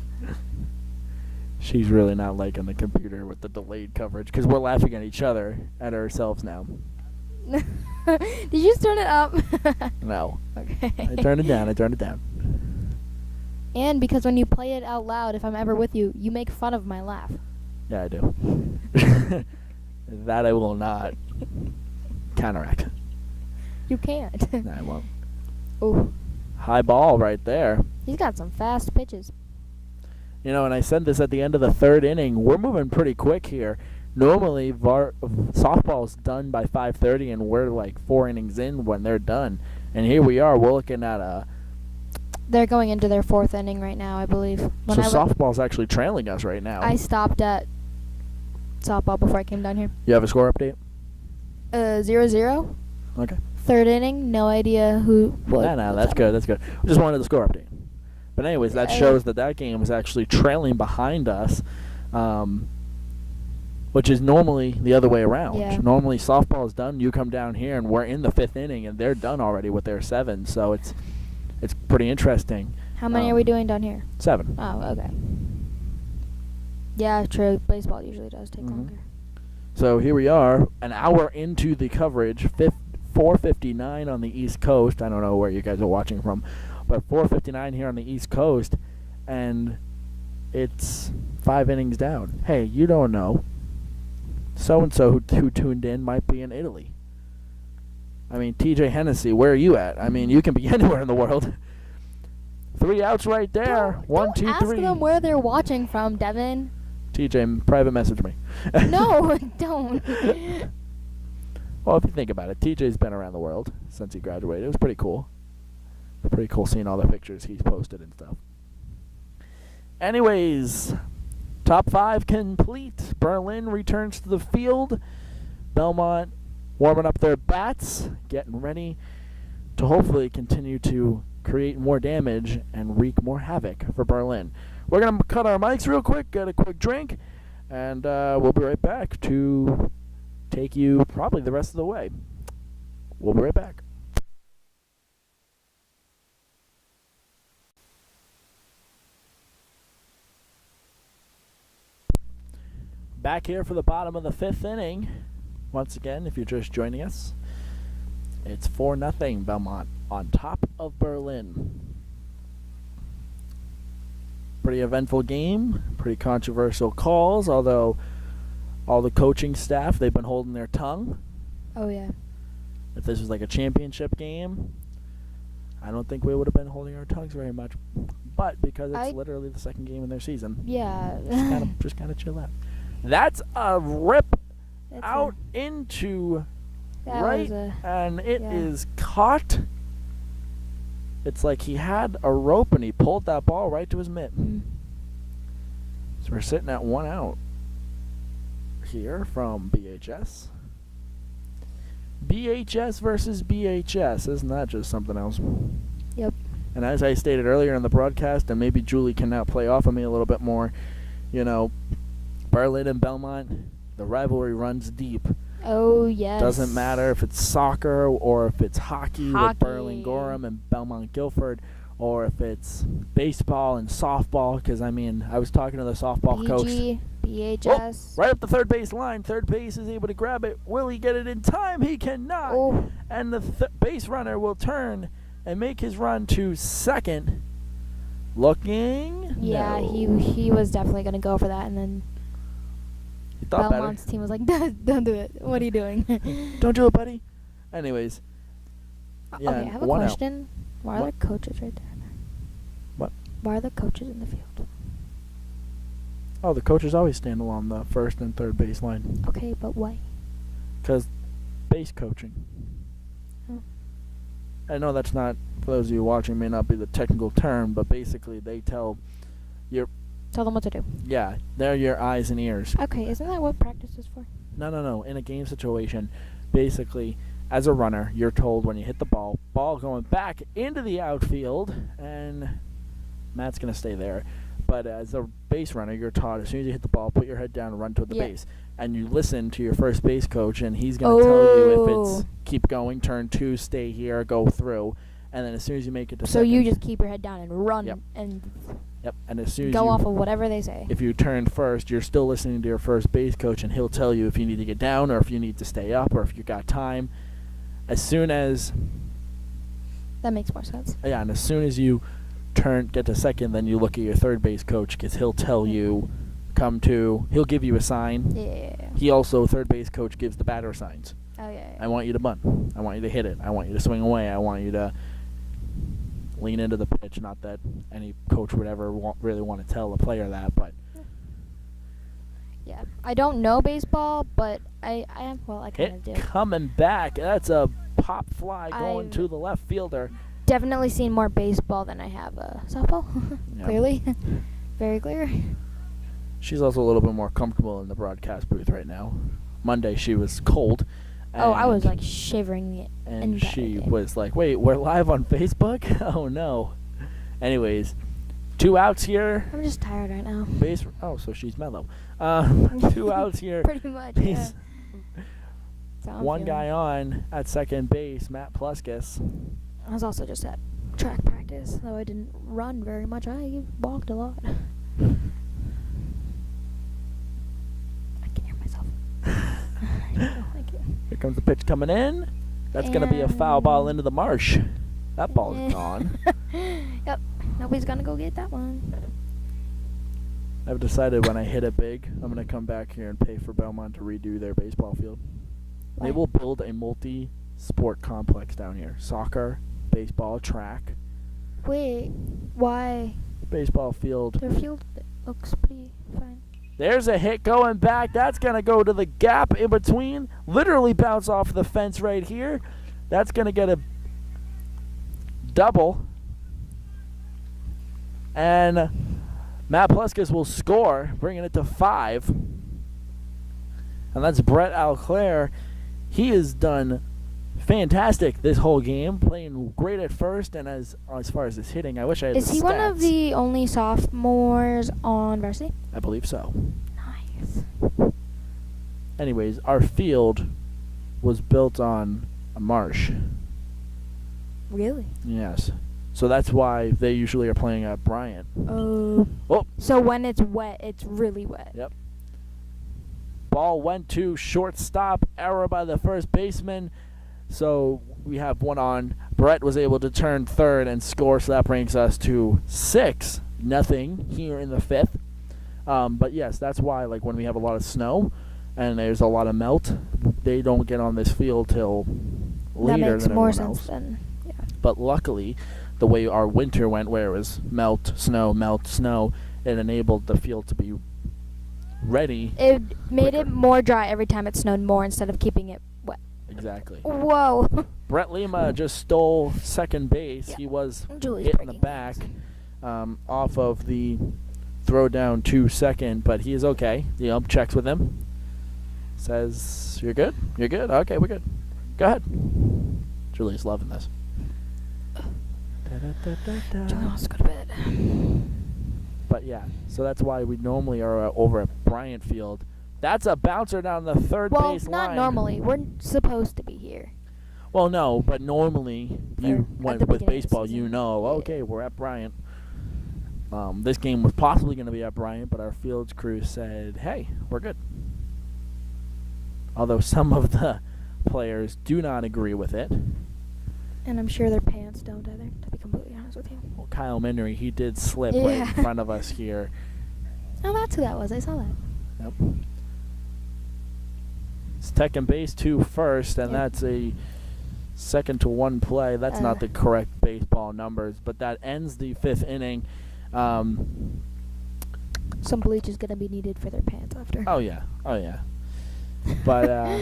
She's really not liking the computer with the delayed coverage, because we're laughing at each other, at ourselves now. Did you just turn it up? No. Okay. I turned it down. And because when you play it out loud, if I'm ever with you, you make fun of my laugh. Yeah, I do. That I will not counteract. You can't. No, I won't. Oh, High ball right there. he's got some fast pitches. You know, and I said this at the end of the 3rd inning. We're moving pretty quick here. Normally, softball's done by 5:30, and we're like 4 innings in when they're done. And here we are. We're looking at a. They're going into their 4th inning right now, I believe. So softball's actually trailing us right now. I stopped at softball before I came down here. You have a score update? 0-0. Okay. 3rd inning, no idea who. No, that's good. That's good. We just wanted the score update. But anyways, that shows that game was actually trailing behind us, which is normally the other way around. Yeah. Normally, softball is done. You come down here, and we're in the 5th inning, and they're done already with their 7. So it's pretty interesting. How many are we doing down here? 7. Oh, okay. Yeah, true. Baseball usually does take longer. So here we are, an hour into the coverage, 4:59 on the East Coast. I don't know where you guys are watching from, but 4:59 here on the East Coast, and it's 5 innings down. Hey, you don't know. So-and-so who tuned in might be in Italy. I mean, TJ Hennessy, where are you at? I mean, you can be anywhere in the world. 3 outs right there. One, two, Ask three. them where they're watching from, Devin. TJ, private message me. No, don't. Well, if you think about it, TJ's been around the world since he graduated. It was pretty cool. Pretty cool seeing all the pictures he's posted and stuff. Anyways, top 5 complete. Berlin returns to the field. Belmont warming up their bats, getting ready to hopefully continue to create more damage and wreak more havoc for Berlin. We're going to cut our mics real quick, get a quick drink, and we'll be right back to take you probably the rest of the way. We'll be right back. Back here for the bottom of the 5th inning. Once again, if you're just joining us, it's 4-0 Belmont on top of Berlin. Pretty eventful game, pretty controversial calls, although all the coaching staff, they've been holding their tongue. Oh, yeah. If this was like a championship game, I don't think we would have been holding our tongues very much. But because it's literally the second game in their season, yeah, just kind of chill out. That's a rip out into right, and it is caught. It's like he had a rope and he pulled that ball right to his mitt. So we're sitting at 1 out here from BHS. BHS versus BHS. Isn't that just something else? Yep. And as I stated earlier in the broadcast, and maybe Julie can now play off of me a little bit more, you know, Berlin and Belmont, the rivalry runs deep. Oh, yes. Doesn't matter if it's soccer or if it's hockey. With Berlin Gorham and Belmont Guilford, or if it's baseball and softball, because, I mean, I was talking to the softball coach. BHS. Oh, right up the third base line. Third base is able to grab it. Will he get it in time? He cannot. Oh. And the base runner will turn and make his run to second. Looking. Yeah, no. he was definitely going to go for that, and then he thought Belmont's team was like, don't do it. What are you doing? Don't do it, buddy. Anyways. Yeah, okay, I have a question. Why are there coaches right there? What? Why are the coaches in the field? Oh, the coaches always stand along the first and third base line. Okay, but why? Because base coaching. Oh. I know that's not, for those of you watching, may not be the technical term, but basically they tell them what to do. Yeah, they're your eyes and ears. Okay, isn't that what practice is for? No. In a game situation, basically, as a runner, you're told when you hit the ball going back into the outfield, and Matt's going to stay there. But as a base runner, you're taught as soon as you hit the ball, put your head down and run toward the base. And you listen to your first base coach, and he's going to tell you if it's keep going, turn 2, stay here, go through. And then as soon as you make it to second. So you just keep your head down and run and and as soon as go off of whatever they say. If you turn first, you're still listening to your first base coach, and he'll tell you if you need to get down or if you need to stay up or if you got time. As soon as... That makes more sense. Yeah, and as soon as you get to second, then you look at your third base coach, because he'll tell you, he'll give you a sign. Yeah. He also, third base coach, gives the batter signs. Oh, yeah. I want you to bunt. I want you to hit it. I want you to swing away. I want you to lean into the pitch. Not that any coach would ever really want to tell a player that, but... Yeah. I don't know baseball, but I kind of do. Coming back. That's a pop fly going to the left fielder. Definitely seen more baseball than I have softball. Clearly. Very clear. She's also a little bit more comfortable in the broadcast booth right now. Monday she was cold. Oh, I was like shivering. And she was like, wait, we're live on Facebook? Oh, no. Anyways, 2 outs here. I'm just tired right now. So she's mellow. 2 outs here. Pretty much, yeah. One guy on at second base, Matt Pluskus. I was also just at track practice, though I didn't run very much. I walked a lot. I can hear myself. I know, I can. Here comes the pitch coming in. That's going to be a foul ball And- into the marsh. That ball's gone. Yep. Nobody's gonna go get that one. I've decided when I hit it big, I'm going to come back here and pay for Belmont to redo their baseball field. They Why? will build a multi-sport complex down here. Soccer, baseball, track, Wait. Why? baseball field. Their field looks pretty fine. There's a hit going back. That's going to go to the gap in between. Literally bounce off the fence right here. That's going to get a double. And Matt Pluskas will score, bringing it to 5. And that's Brett Alclair. He has done fantastic this whole game, playing great at first. And as far as his hitting, I wish I had Is the he one of stats. the only sophomores on Varsity? I believe so. Nice. Anyways, our field was built on a marsh. Really? Yes. So that's why they usually are playing at Bryant. Oh. Oh. So when it's wet, it's really wet. Yep. Ball went to shortstop. Error by the first baseman. So we have one on. Brett was able to turn third and score, so that brings us to 6-0 here in the 5th. But yes, that's why, like, when we have a lot of snow and there's a lot of melt, they don't get on this field till later That makes than more everyone sense else. then. Yeah. But luckily, the way our winter went, where it was melt, snow, it enabled the field to be ready. It made quicker. it more dry every time it snowed more instead of keeping it wet. Exactly. Whoa. Brett Lima just stole second base. Yeah. He was Julie's hit in the breaking back things. off of the throw down to second, but he is okay. The ump checks with him. Says, "You're good? You're good? Okay, we're good. Go ahead." Julie's loving this. Julie wants to go to bed. But yeah, so that's why we normally are over at Bryant Field. That's a bouncer down the third Well, base not line. normally. We're supposed to be here. Well, no, but normally you At went the with beginning of the baseball. You season. know, Yeah. okay, we're at Bryant. This game was possibly going to be at Bryant, but our fields crew said, "Hey, we're good." Although some of the players do not agree with it. And I'm sure their pants don't either, to be completely honest with you. Well, Kyle Minery, he did slip right in Yeah. front of us here. Oh, that's who that was. I saw that. Yep. It's second base to first, and Yep. that's a 2-1 play. That's not the correct baseball numbers, but that ends the 5th inning. Some bleach is going to be needed for their pants after. Oh yeah. But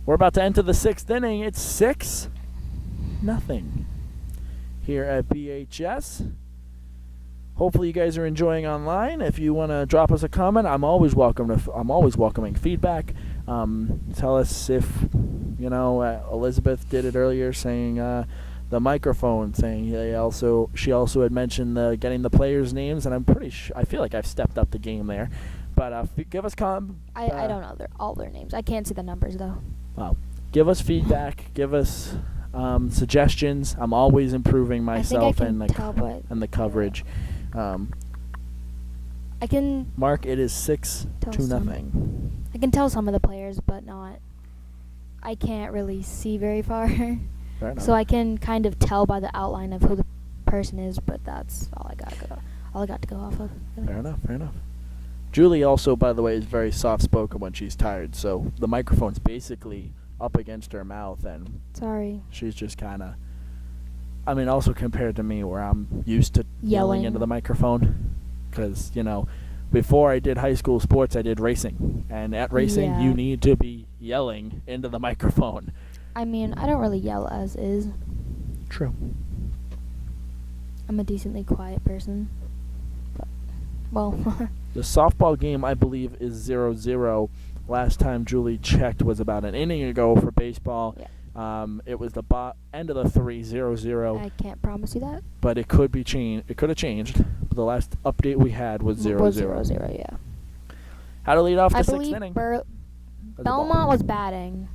we're about to enter the 6th inning. It's 6-0 here at BHS. Hopefully you guys are enjoying online. If you want to drop us a comment, I'm always welcoming feedback. Tell us if Elizabeth did it earlier, saying the microphone thing. She also had mentioned getting the players' names, and I'm pretty sure I feel like I've stepped up the game there. But give us I don't know all their names. I can't see the numbers, though. Well, give us feedback. Give us suggestions. I'm always improving myself and the coverage. I can Mark, it is 6-0. I can tell some of the players, but not. I can't really see very far, Fair enough. so I can kind of tell by the outline of who the person is. But that's all I got. All I got to go off of. Really. Fair enough. Julie also, by the way, is very soft-spoken when she's tired, so the microphone's basically up against her mouth, and Sorry. she's just kind of. I mean, also compared to me, where I'm used to yelling into the microphone, because before I did high school sports, I did racing, and at racing, Yeah. you need to be yelling into the microphone. I mean, I don't really yell as is. True. I'm a decently quiet person. But, well, The softball game, I believe, is 0-0. Last time Julie checked was about an inning ago for baseball. yeah, It was the end of the 0-0. I can't promise you that. But it could be changed. It could have changed. But the last update we had was 0-0. Was 0-0, yeah. How to lead off the I 6th believe inning? Belmont As a ball. was batting.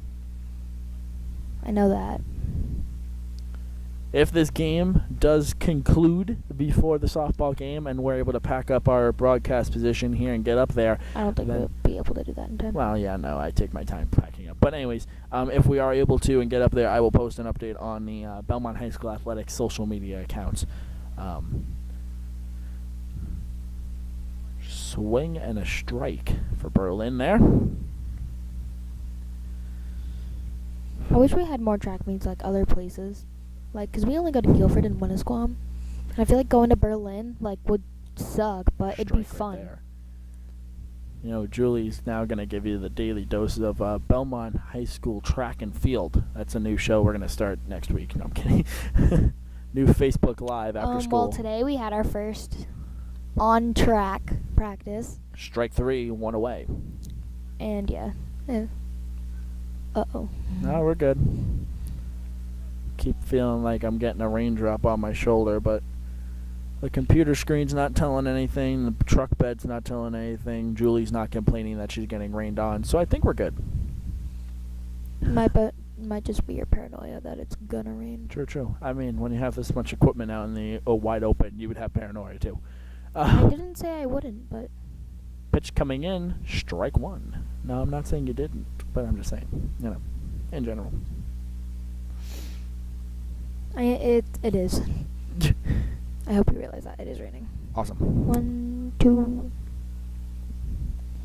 I know that. If this game does conclude before the softball game and we're able to pack up our broadcast position here and get up there, I don't think then- we'll be able to do that in time. well, yeah, no, I take my time packing up But anyways, if we are able to and get up there, I will post an update on the Belmont High School Athletics social media accounts. Swing and a strike for Berlin there. I wish we had more track meets like other places, like because we only go to Guilford and Winnisquam, and I feel like going to Berlin like would suck, but it'd be Strike right fun. there. You know, Julie's now going to give you the daily doses of Belmont High School Track and Field. That's a new show we're going to start next week. No, I'm kidding. New Facebook Live after school. Well, today we had our first on-track practice. Strike 3, 1 away. And yeah. Uh-oh. No, we're good. Keep feeling like I'm getting a raindrop on my shoulder, but the computer screen's not telling anything. The truck bed's not telling anything. Julie's not complaining that she's getting rained on. So I think we're good. Might just be your paranoia that it's gonna rain. True. I mean, when you have this much equipment out in the wide open, you would have paranoia too. I didn't say I wouldn't, but... Pitch coming in, strike 1. No, I'm not saying you didn't, but I'm just saying, you know, in general. It is. I hope you realize that it is raining. Awesome. 1, 2.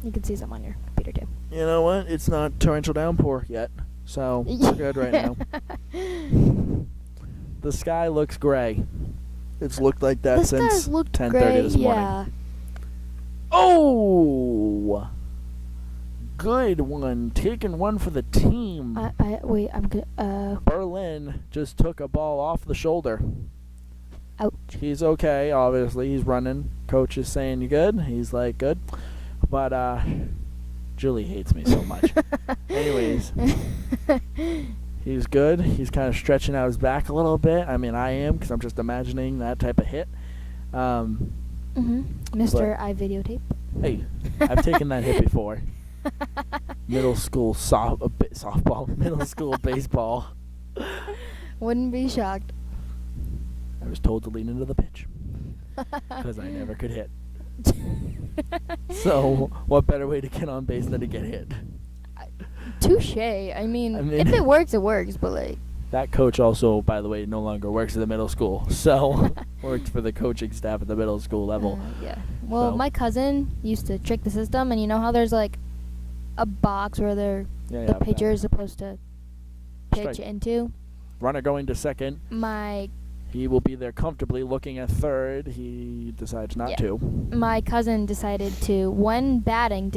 You can see some on your computer too. You know what? It's not torrential downpour yet, so we're good right now. The sky looks gray. It's looked like that since 10:30 this morning. Yeah. Oh! Good one. Taking one for the team. Wait, I'm good. Berlin just took a ball off the shoulder. Ouch. He's okay, obviously. He's running. Coach is saying, you good? He's like, good. But, Julie hates me so much. Anyways, he's good. He's kind of stretching out his back a little bit. I mean, I am, because I'm just imagining that type of hit. Mr. I videotape. Hey, I've taken that hit before. Middle school softball. Middle school baseball. Wouldn't be shocked. I was told to lean into the pitch because I never could hit. So, what better way to get on base than to get hit? Touche. I mean, if it works, it works. But like, that coach also, by the way, no longer works at the middle school. So, worked for the coaching staff at the middle school level. Yeah. Well, my cousin used to trick the system, and you know how there's like a box where the pitcher is supposed to pitch into. Runner going to second. He will be there comfortably looking at third. He decides not to. My cousin decided to, when batting,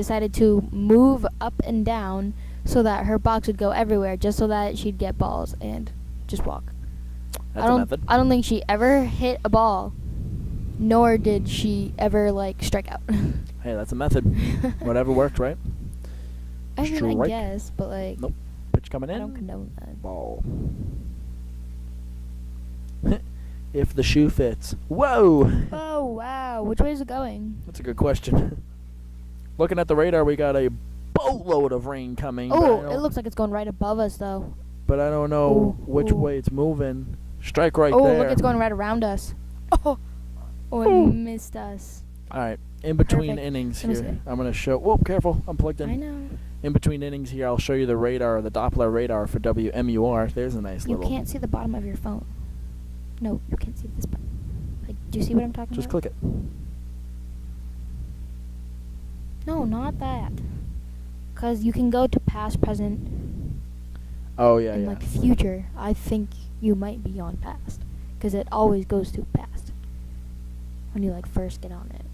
move up and down so that her box would go everywhere, just so that she'd get balls and just walk. That's a method. I don't think she ever hit a ball, nor did she ever like strike out. Hey, that's a method. Whatever worked, right? I mean, I guess, but like. Nope. Pitch coming in. I don't condone that. Ball. If the shoe fits. Whoa! Oh, wow. Which way is it going? That's a good question. Looking at the radar, we got a boatload of rain coming. Oh, it looks like it's going right above us, though. But I don't know which way it's moving. Strike right there. Oh, look, it's going right around us. Oh, it missed us. All right. In between innings here, I'm going to show. Whoa, careful. I'm plugged in. I know. In between innings here, I'll show you the radar, the Doppler radar for WMUR. There's a nice little. You can't see the bottom of your phone. No, you can't see this part. Like, do you see what I'm talking about? Just click it. No, not that. Because you can go to past, present, and like future. I think you might be on past. Because it always goes to past when you like first get on it.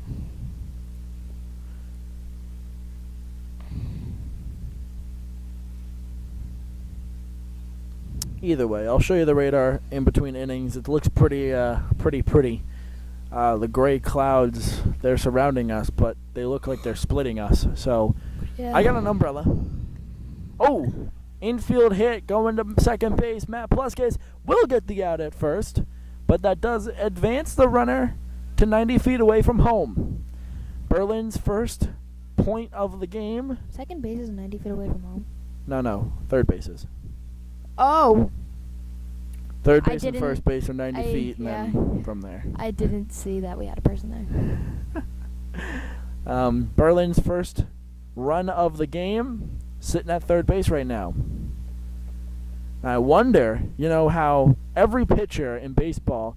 Either way, I'll show you the radar in between innings. It looks pretty. The gray clouds, they're surrounding us, but they look like they're splitting us. So, I got an umbrella. Oh, infield hit going to second base. Matt Pluskes will get the out at first, but that does advance the runner to 90 feet away from home. Berlin's first point of the game. Second base is 90 feet away from home. No, third base is. Oh. Third base and first base are 90 feet, and then from there. I didn't see that we had a person there. Berlin's first run of the game. sitting at third base right now. I wonder, how every pitcher in baseball,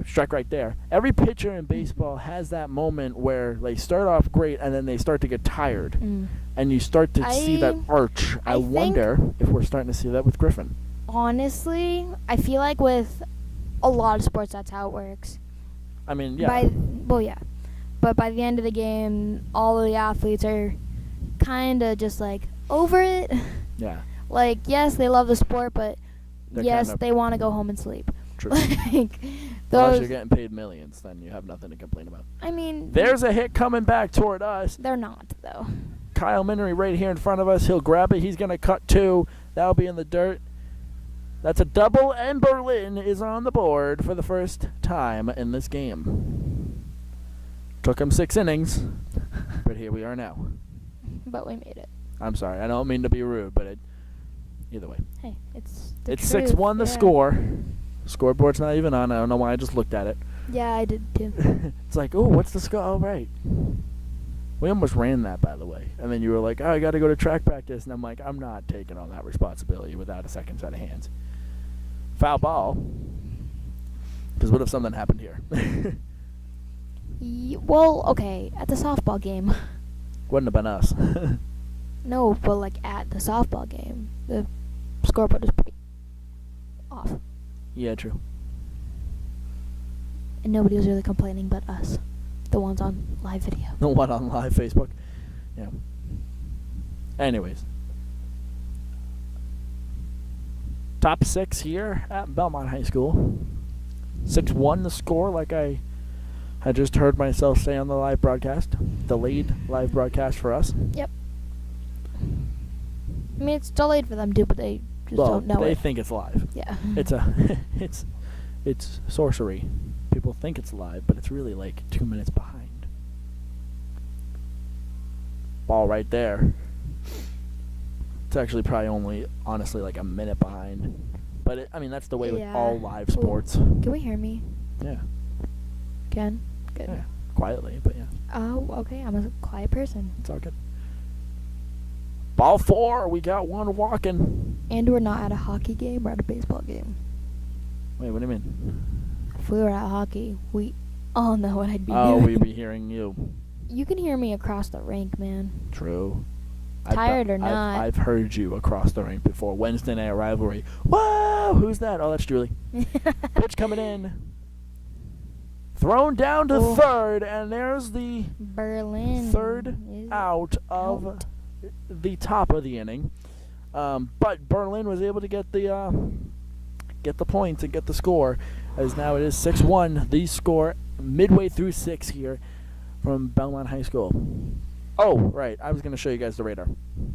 strike right there, every pitcher in baseball has that moment where they start off great and then they start to get tired. And you start to see that arch. I wonder if we're starting to see that with Griffin. Honestly, I feel like with a lot of sports, that's how it works. I mean, yeah. But by the end of the game, all of the athletes are kind of just like over it. Yeah. Like, yes, they love the sport, but yes, they want to go home and sleep. True. Like, unless you're getting paid millions, then you have nothing to complain about. I mean, there's a hit coming back toward us. They're not, though. Kyle Minery right here in front of us. He'll grab it. He's going to cut 2. That'll be in the dirt. That's a double, and Berlin is on the board for the first time in this game. Took him 6 innings, but here we are now. But we made it. I'm sorry. I don't mean to be rude, but either way. Hey, it's 6-1 the score. Scoreboard's not even on. I don't know why I just looked at it. Yeah, I did too. It's like, oh, what's the score? Oh, right. We almost ran that, by the way. And then you were like, oh, I got to go to track practice. And I'm like, I'm not taking on that responsibility without a second set of hands. Foul ball. Because what if something happened here? Well, okay, at the softball game. Wouldn't have been us. No, but like at the softball game, the scoreboard is pretty off. Yeah, true. And nobody was really complaining but us, the ones on live video. The one on live Facebook? Yeah. Anyways. Top 6 here at Belmont High School. 6-1 the score, like I had just heard myself say on the live broadcast. Delayed live broadcast for us. Yep. I mean, it's delayed for them too, but they just don't know they it. think it's live. Yeah. It's sorcery. People think it's live, but it's really like 2 minutes behind. Ball right there. It's actually probably only, honestly, like a minute behind. But, that's the way with all live sports. Ooh. Can we hear me? Yeah. Can? Good. Yeah. Quietly, but yeah. Oh, okay. I'm a quiet person. It's all good. Ball 4. We got one walking. And we're not at a hockey game. We're at a baseball game. Wait, what do you mean? If we were at hockey, we all know what I'd be doing. Oh, we'd be hearing you. You can hear me across the rink, man. True. Tired or not. I've heard you across the rink before. Wednesday night rivalry. Whoa! Who's that? Oh, that's Julie. Pitch coming in. Thrown down to third, and there's the Berlin third out of the top of the inning. But Berlin was able to get the points and get the score, as now it is 6-1. The score midway through 6 here from Belmont High School. Oh, right. I was going to show you guys the radar.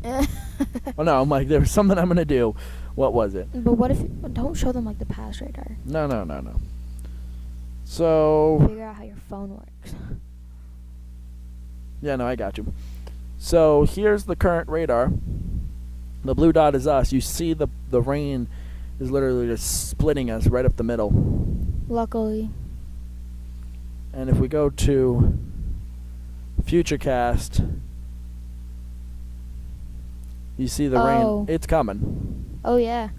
Oh, no. I'm like, there's something I'm going to do. What was it? But what if don't show them, like, the pass radar. No. So... Figure out how your phone works. Yeah, no, I got you. So, here's the current radar. The blue dot is us. You see the rain is literally just splitting us right up the middle. Luckily. And if we go to Futurecast, you see the rain. It's coming. Oh, yeah.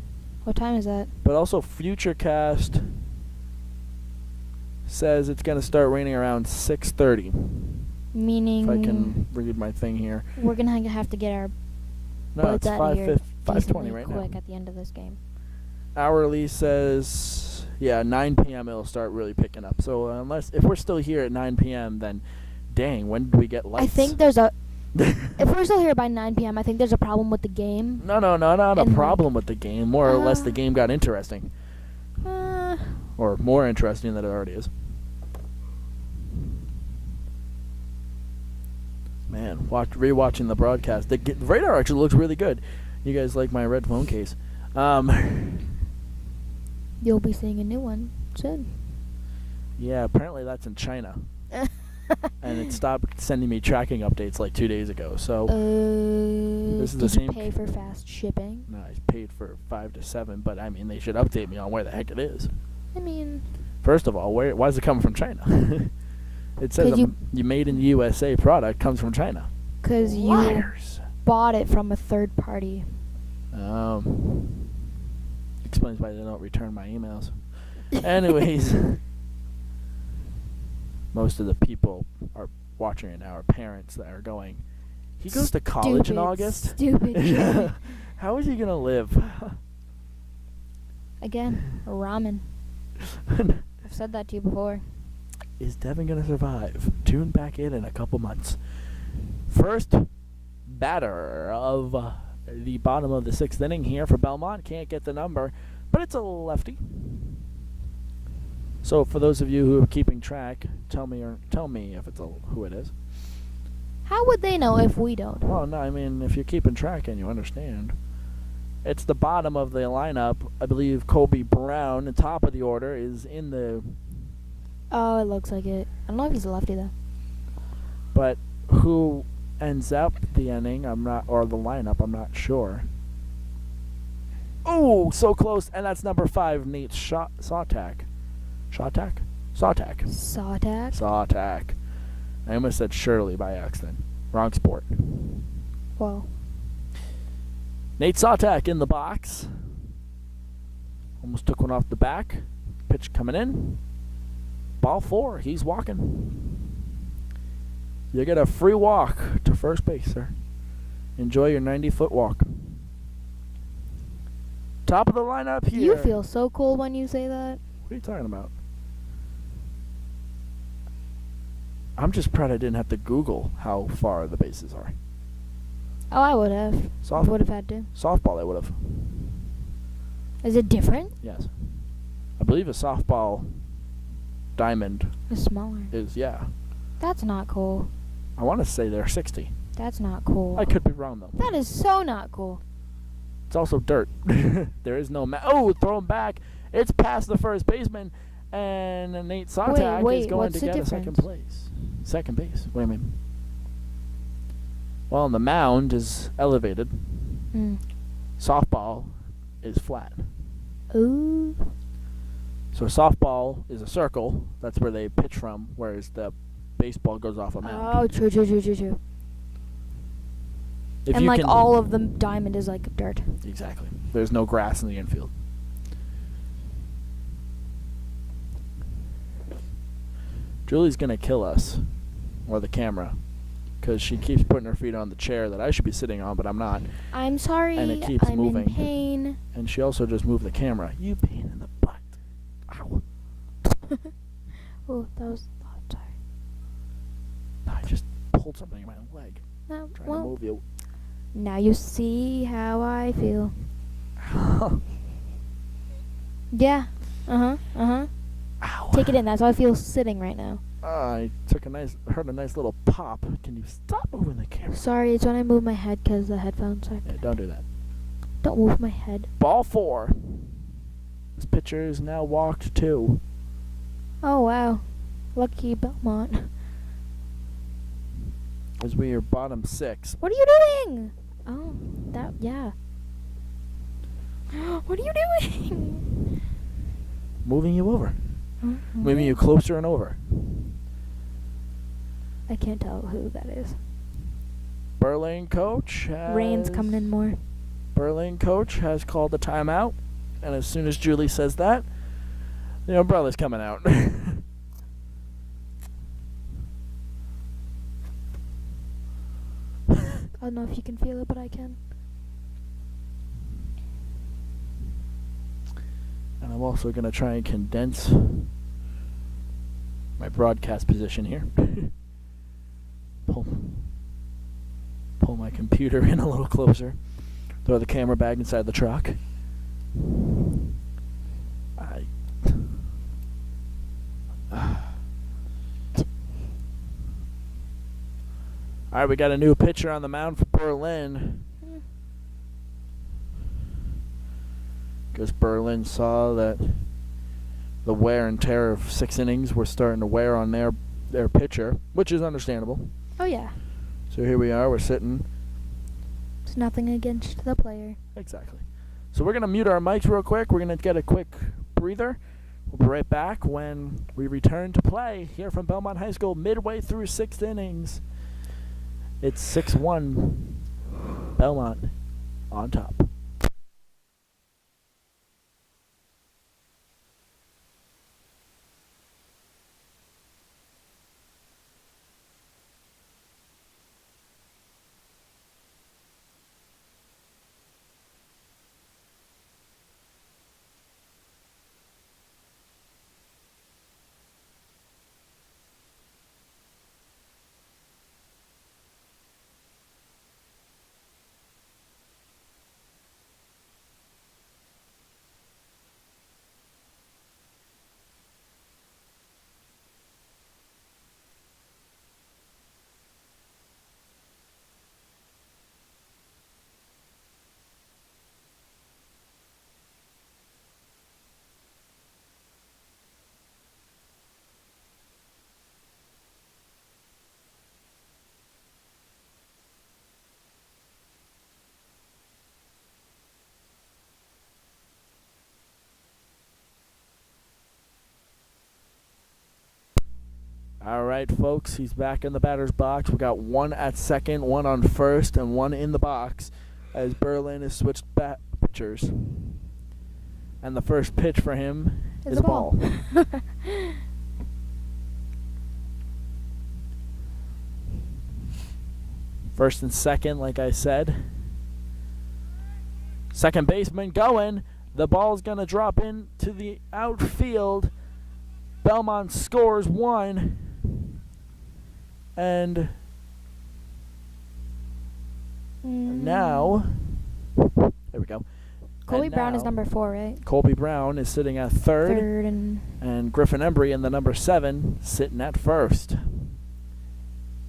What time is that? But also Futurecast says it's going to start raining around 6:30. Meaning... If I can read my thing here. We're going to have to get our butts out of here 5:20 right quick now. At the end of this game. Hourly says, 9 p.m. it'll start really picking up. So if we're still here at 9 p.m., then dang, when do we get lights? I think there's a... if we're still here by 9 p.m., I think there's a problem with the game. No, not a problem with the game. More or less the game got interesting. Or more interesting than it already is. Man, rewatching the broadcast. The radar actually looks really good. You guys like my red phone case. You'll be seeing a new one soon. Yeah, apparently that's in China. And it stopped sending me tracking updates like 2 days ago. So this is the same. Did you pay for fast shipping? No, I paid for 5 to 7, but they should update me on where the heck it is. First of all, why is it coming from China? It says you made in USA product comes from China. Because liars. bought it from a third party. Explains why they don't return my emails. Anyways, most of the people are watching it now are parents that are going, he goes to college in August? Stupid kid. How is he going to live? Again, ramen. I've said that to you before. Is Devin going to survive? Tune back in a couple months. First batter of the bottom of the 6th inning here for Belmont. Can't get the number, but it's a lefty. So for those of you who are keeping track, tell me if it's who it is. How would they know if we don't? Well, no, I mean, if you're keeping track and you understand. It's the bottom of the lineup. I believe Colby Brown, the top of the order, is in the... Oh, it looks like it. I don't know if he's a lefty, though. But who ends up the inning, or the lineup, I'm not sure. Oh, so close, and that's number 5, Nate Sawtak. Sawtak? Sawtak. Sawtak? Sawtak. I almost said Shirley by accident. Wrong sport. Whoa. Nate Sawtak in the box. Almost took one off the back. Pitch coming in. Ball 4. He's walking. You get a free walk to first base, sir. Enjoy your 90-foot walk. Top of the lineup here. You feel so cool when you say that. What are you talking about? I'm just proud I didn't have to Google how far the bases are. Oh, I would have. I would have had to. Softball, I would have. Is it different? Yes. I believe a softball diamond It's smaller. is, yeah. That's not cool. I want to say they're 60. That's not cool. I could be wrong, though. That is so not cool. It's also dirt. There is no throw him back. It's past the first baseman, and Nate Sawtak is going to get a second place. Second base. What do you mean? Well, the mound is elevated. Softball is flat. Ooh. So softball is a circle. That's where they pitch from, whereas the baseball goes off a mound. Oh, true. If and you like can all of the diamond is like dirt. Exactly. There's no grass in the infield. Julie's going to kill us, or the camera, because she keeps putting her feet on the chair that I should be sitting on, but I'm not. I'm sorry. And it keeps I'm moving. in pain. And she also just moved the camera. You pain in the butt. Ow. Oh, that was sorry. No, I just pulled something in my leg. No, Trying to move you. Now you see how I feel. Yeah. Ow. Take it in. That's how I feel sitting right now. I heard a nice little pop. Can you stop moving the camera? Sorry, it's when I move my head because the headphones are. Yeah, don't do that. Don't move my head. Ball 4. This pitcher is now walked 2. Oh, wow. Lucky Belmont. As we are bottom 6. What are you doing? Oh, yeah. What are you doing? Moving you over. Moving you closer and over. I can't tell who that is. Berlin coach Rain's coming in more. Berlin coach has called a timeout, and as soon as Julie says that, the umbrella's coming out. I don't know if you can feel it, but I can. And I'm also going to try and condense my broadcast position here. Pull my computer in a little closer. Throw the camera bag inside the truck. All right, we got a new pitcher on the mound for Berlin. Guess Berlin saw that the wear and tear of 6 innings were starting to wear on their pitcher, which is understandable. Oh, yeah. So here we are. We're sitting. It's nothing against the player. Exactly. So we're going to mute our mics real quick. We're going to get a quick breather. We'll be right back when we return to play here from Belmont High School midway through 6 innings. It's 6-1. Belmont on top. All right, folks, he's back in the batter's box. We got one at second, one on first, and one in the box as Berlin has switched pitchers. And the first pitch for him is a ball. First and second, like I said. Second baseman going. The ball's going to drop into the outfield. Belmont scores one. And now, there we go. Colby Brown is number 4, right? Colby Brown is sitting at third and Griffin Embry in the number 7 sitting at first.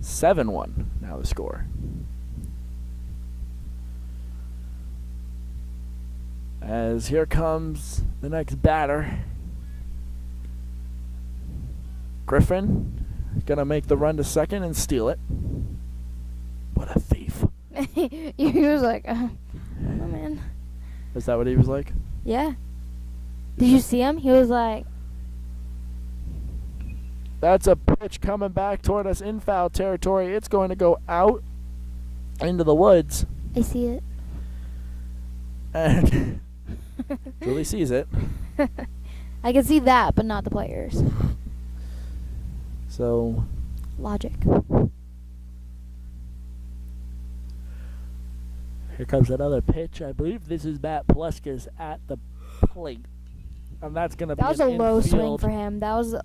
7-1 now the score. As here comes the next batter. Griffin gonna make the run to second and steal it. What a thief. He was like, oh man. Is that what he was like? Yeah. Did you see him? He was like... That's a pitch coming back toward us in foul territory. It's going to go out into the woods. I see it. And Julie sees it. I can see that, but not the players. So... Logic. Here comes another pitch. I believe this is Matt Pluskis at the plate. And that's going to be That was a low swing for him. That was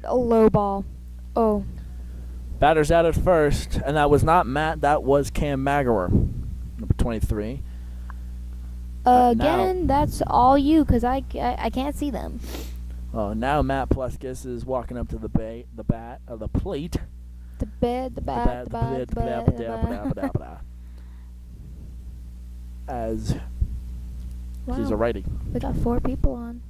a low ball. Oh. Batter's out at first. And that was not Matt. That was Cam Magawer, number 23. Again, that's all you, because I can't see them. Oh, now Matt Pluskis is walking up to the plate. As he's a righty. We got 4 people on.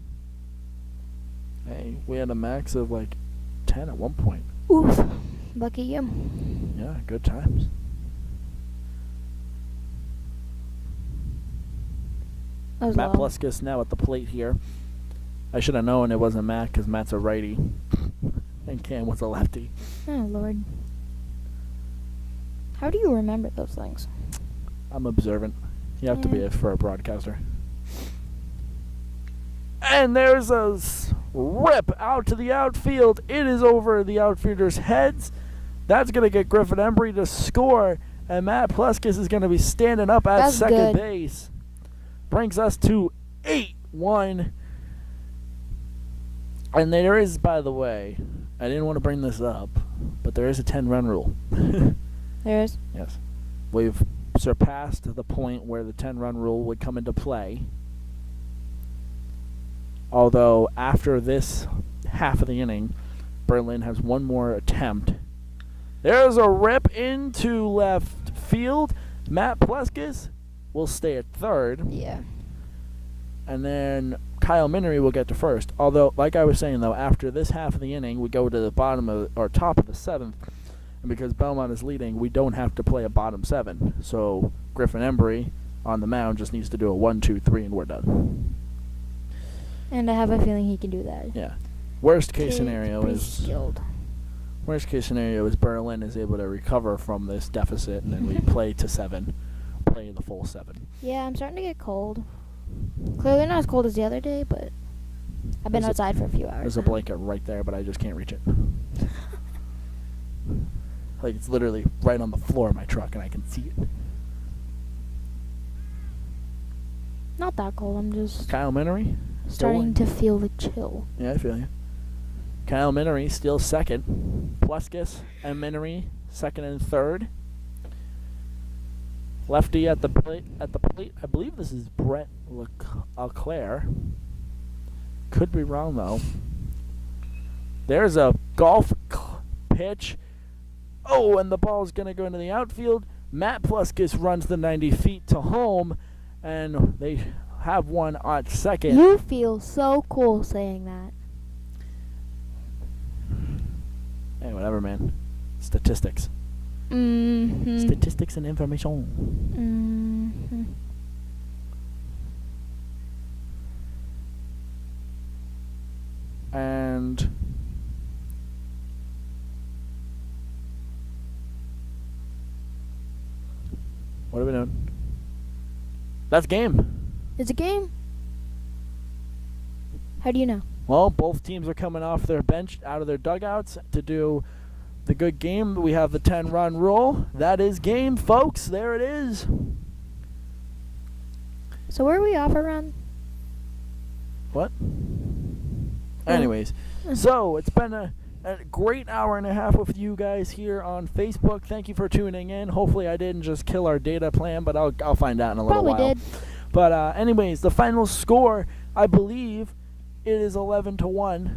Hey, we had a max of like 10 at one point. Oof. Lucky you. Yeah, good times. Matt Pluskis now at the plate here. I should have known it wasn't Matt because Matt's a righty and Cam was a lefty. Oh, Lord. How do you remember those things? I'm observant. You have to be for a broadcaster. And there's a rip out to the outfield. It is over the outfielders' heads. That's going to get Griffin Embry to score. And Matt Pluskis is going to be standing up at second base. Brings us to 8-1. And there is, by the way, I didn't want to bring this up, but there is a 10-run rule. There is? Yes. We've surpassed the point where the 10-run rule would come into play. Although, after this half of the inning, Berlin has one more attempt. There's a rip into left field. Matt Pluskis will stay at third. Yeah. And then Kyle Minery will get to first. Although, like I was saying, though, after this half of the inning, we go to the bottom of or top of the 7th. And because Belmont is leading, we don't have to play a bottom 7. So Griffin Embry on the mound just needs to do a 1, 2, 3, and we're done. And I have a feeling he can do that. Yeah. Worst case scenario is skilled. Worst case scenario is Berlin is able to recover from this deficit, and then we play to 7, play play the full 7. Yeah, I'm starting to get cold. Clearly not as cold as the other day, but I've been outside for a few hours. There's a blanket right there, but I just can't reach it. Like, it's literally right on the floor of my truck, and I can see it. Not that cold. I'm just Kyle Minery starting to feel the chill. Yeah, I feel you. Kyle Minery still second. Pluskus and Minery second and third. Lefty at the plate. I believe this is Brett Leclerc. Could be wrong though. There's a golf pitch. Oh, and the ball's gonna go into the outfield. Matt Pluskus runs the 90 feet to home, and they have one at second. You feel so cool saying that. Hey, whatever, man. Statistics. Mm-hmm. Statistics and information. Mm-hmm. And what are we doing? That's game. It's a game. How do you know? Well, both teams are coming off their bench, out of their dugouts to do the good game. We have the 10-run rule. That is game, folks. There it is. So where are we off around? What? Anyways, so it's been a great hour and a half with you guys here on Facebook. Thank you for tuning in. Hopefully I didn't just kill our data plan, but I'll find out in a little while. Probably did. But anyways, the final score, I believe it is 11-1.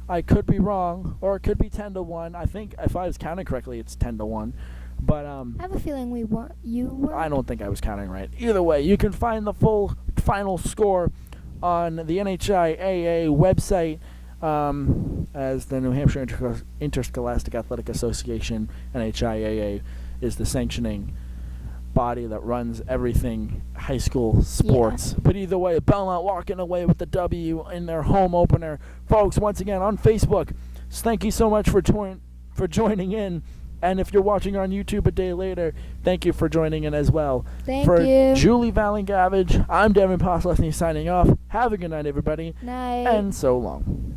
I could be wrong, or it could be 10-1. I think if I was counting correctly, it's 10-1. But I have a feeling you were. I don't think I was counting right. Either way, you can find the full final score on the NHIAA website, as the New Hampshire Interscholastic Athletic Association, NHIAA, is the sanctioning body that runs everything high school sports. Yeah. But either way, Belmont walking away with the W in their home opener. Folks, once again, on Facebook, thank you so much for joining in. And if you're watching on YouTube a day later, thank you for joining in as well. Thank you. Julie Valengavage, I'm Devin Poslesny signing off. Have a good night, everybody. Night. And so long.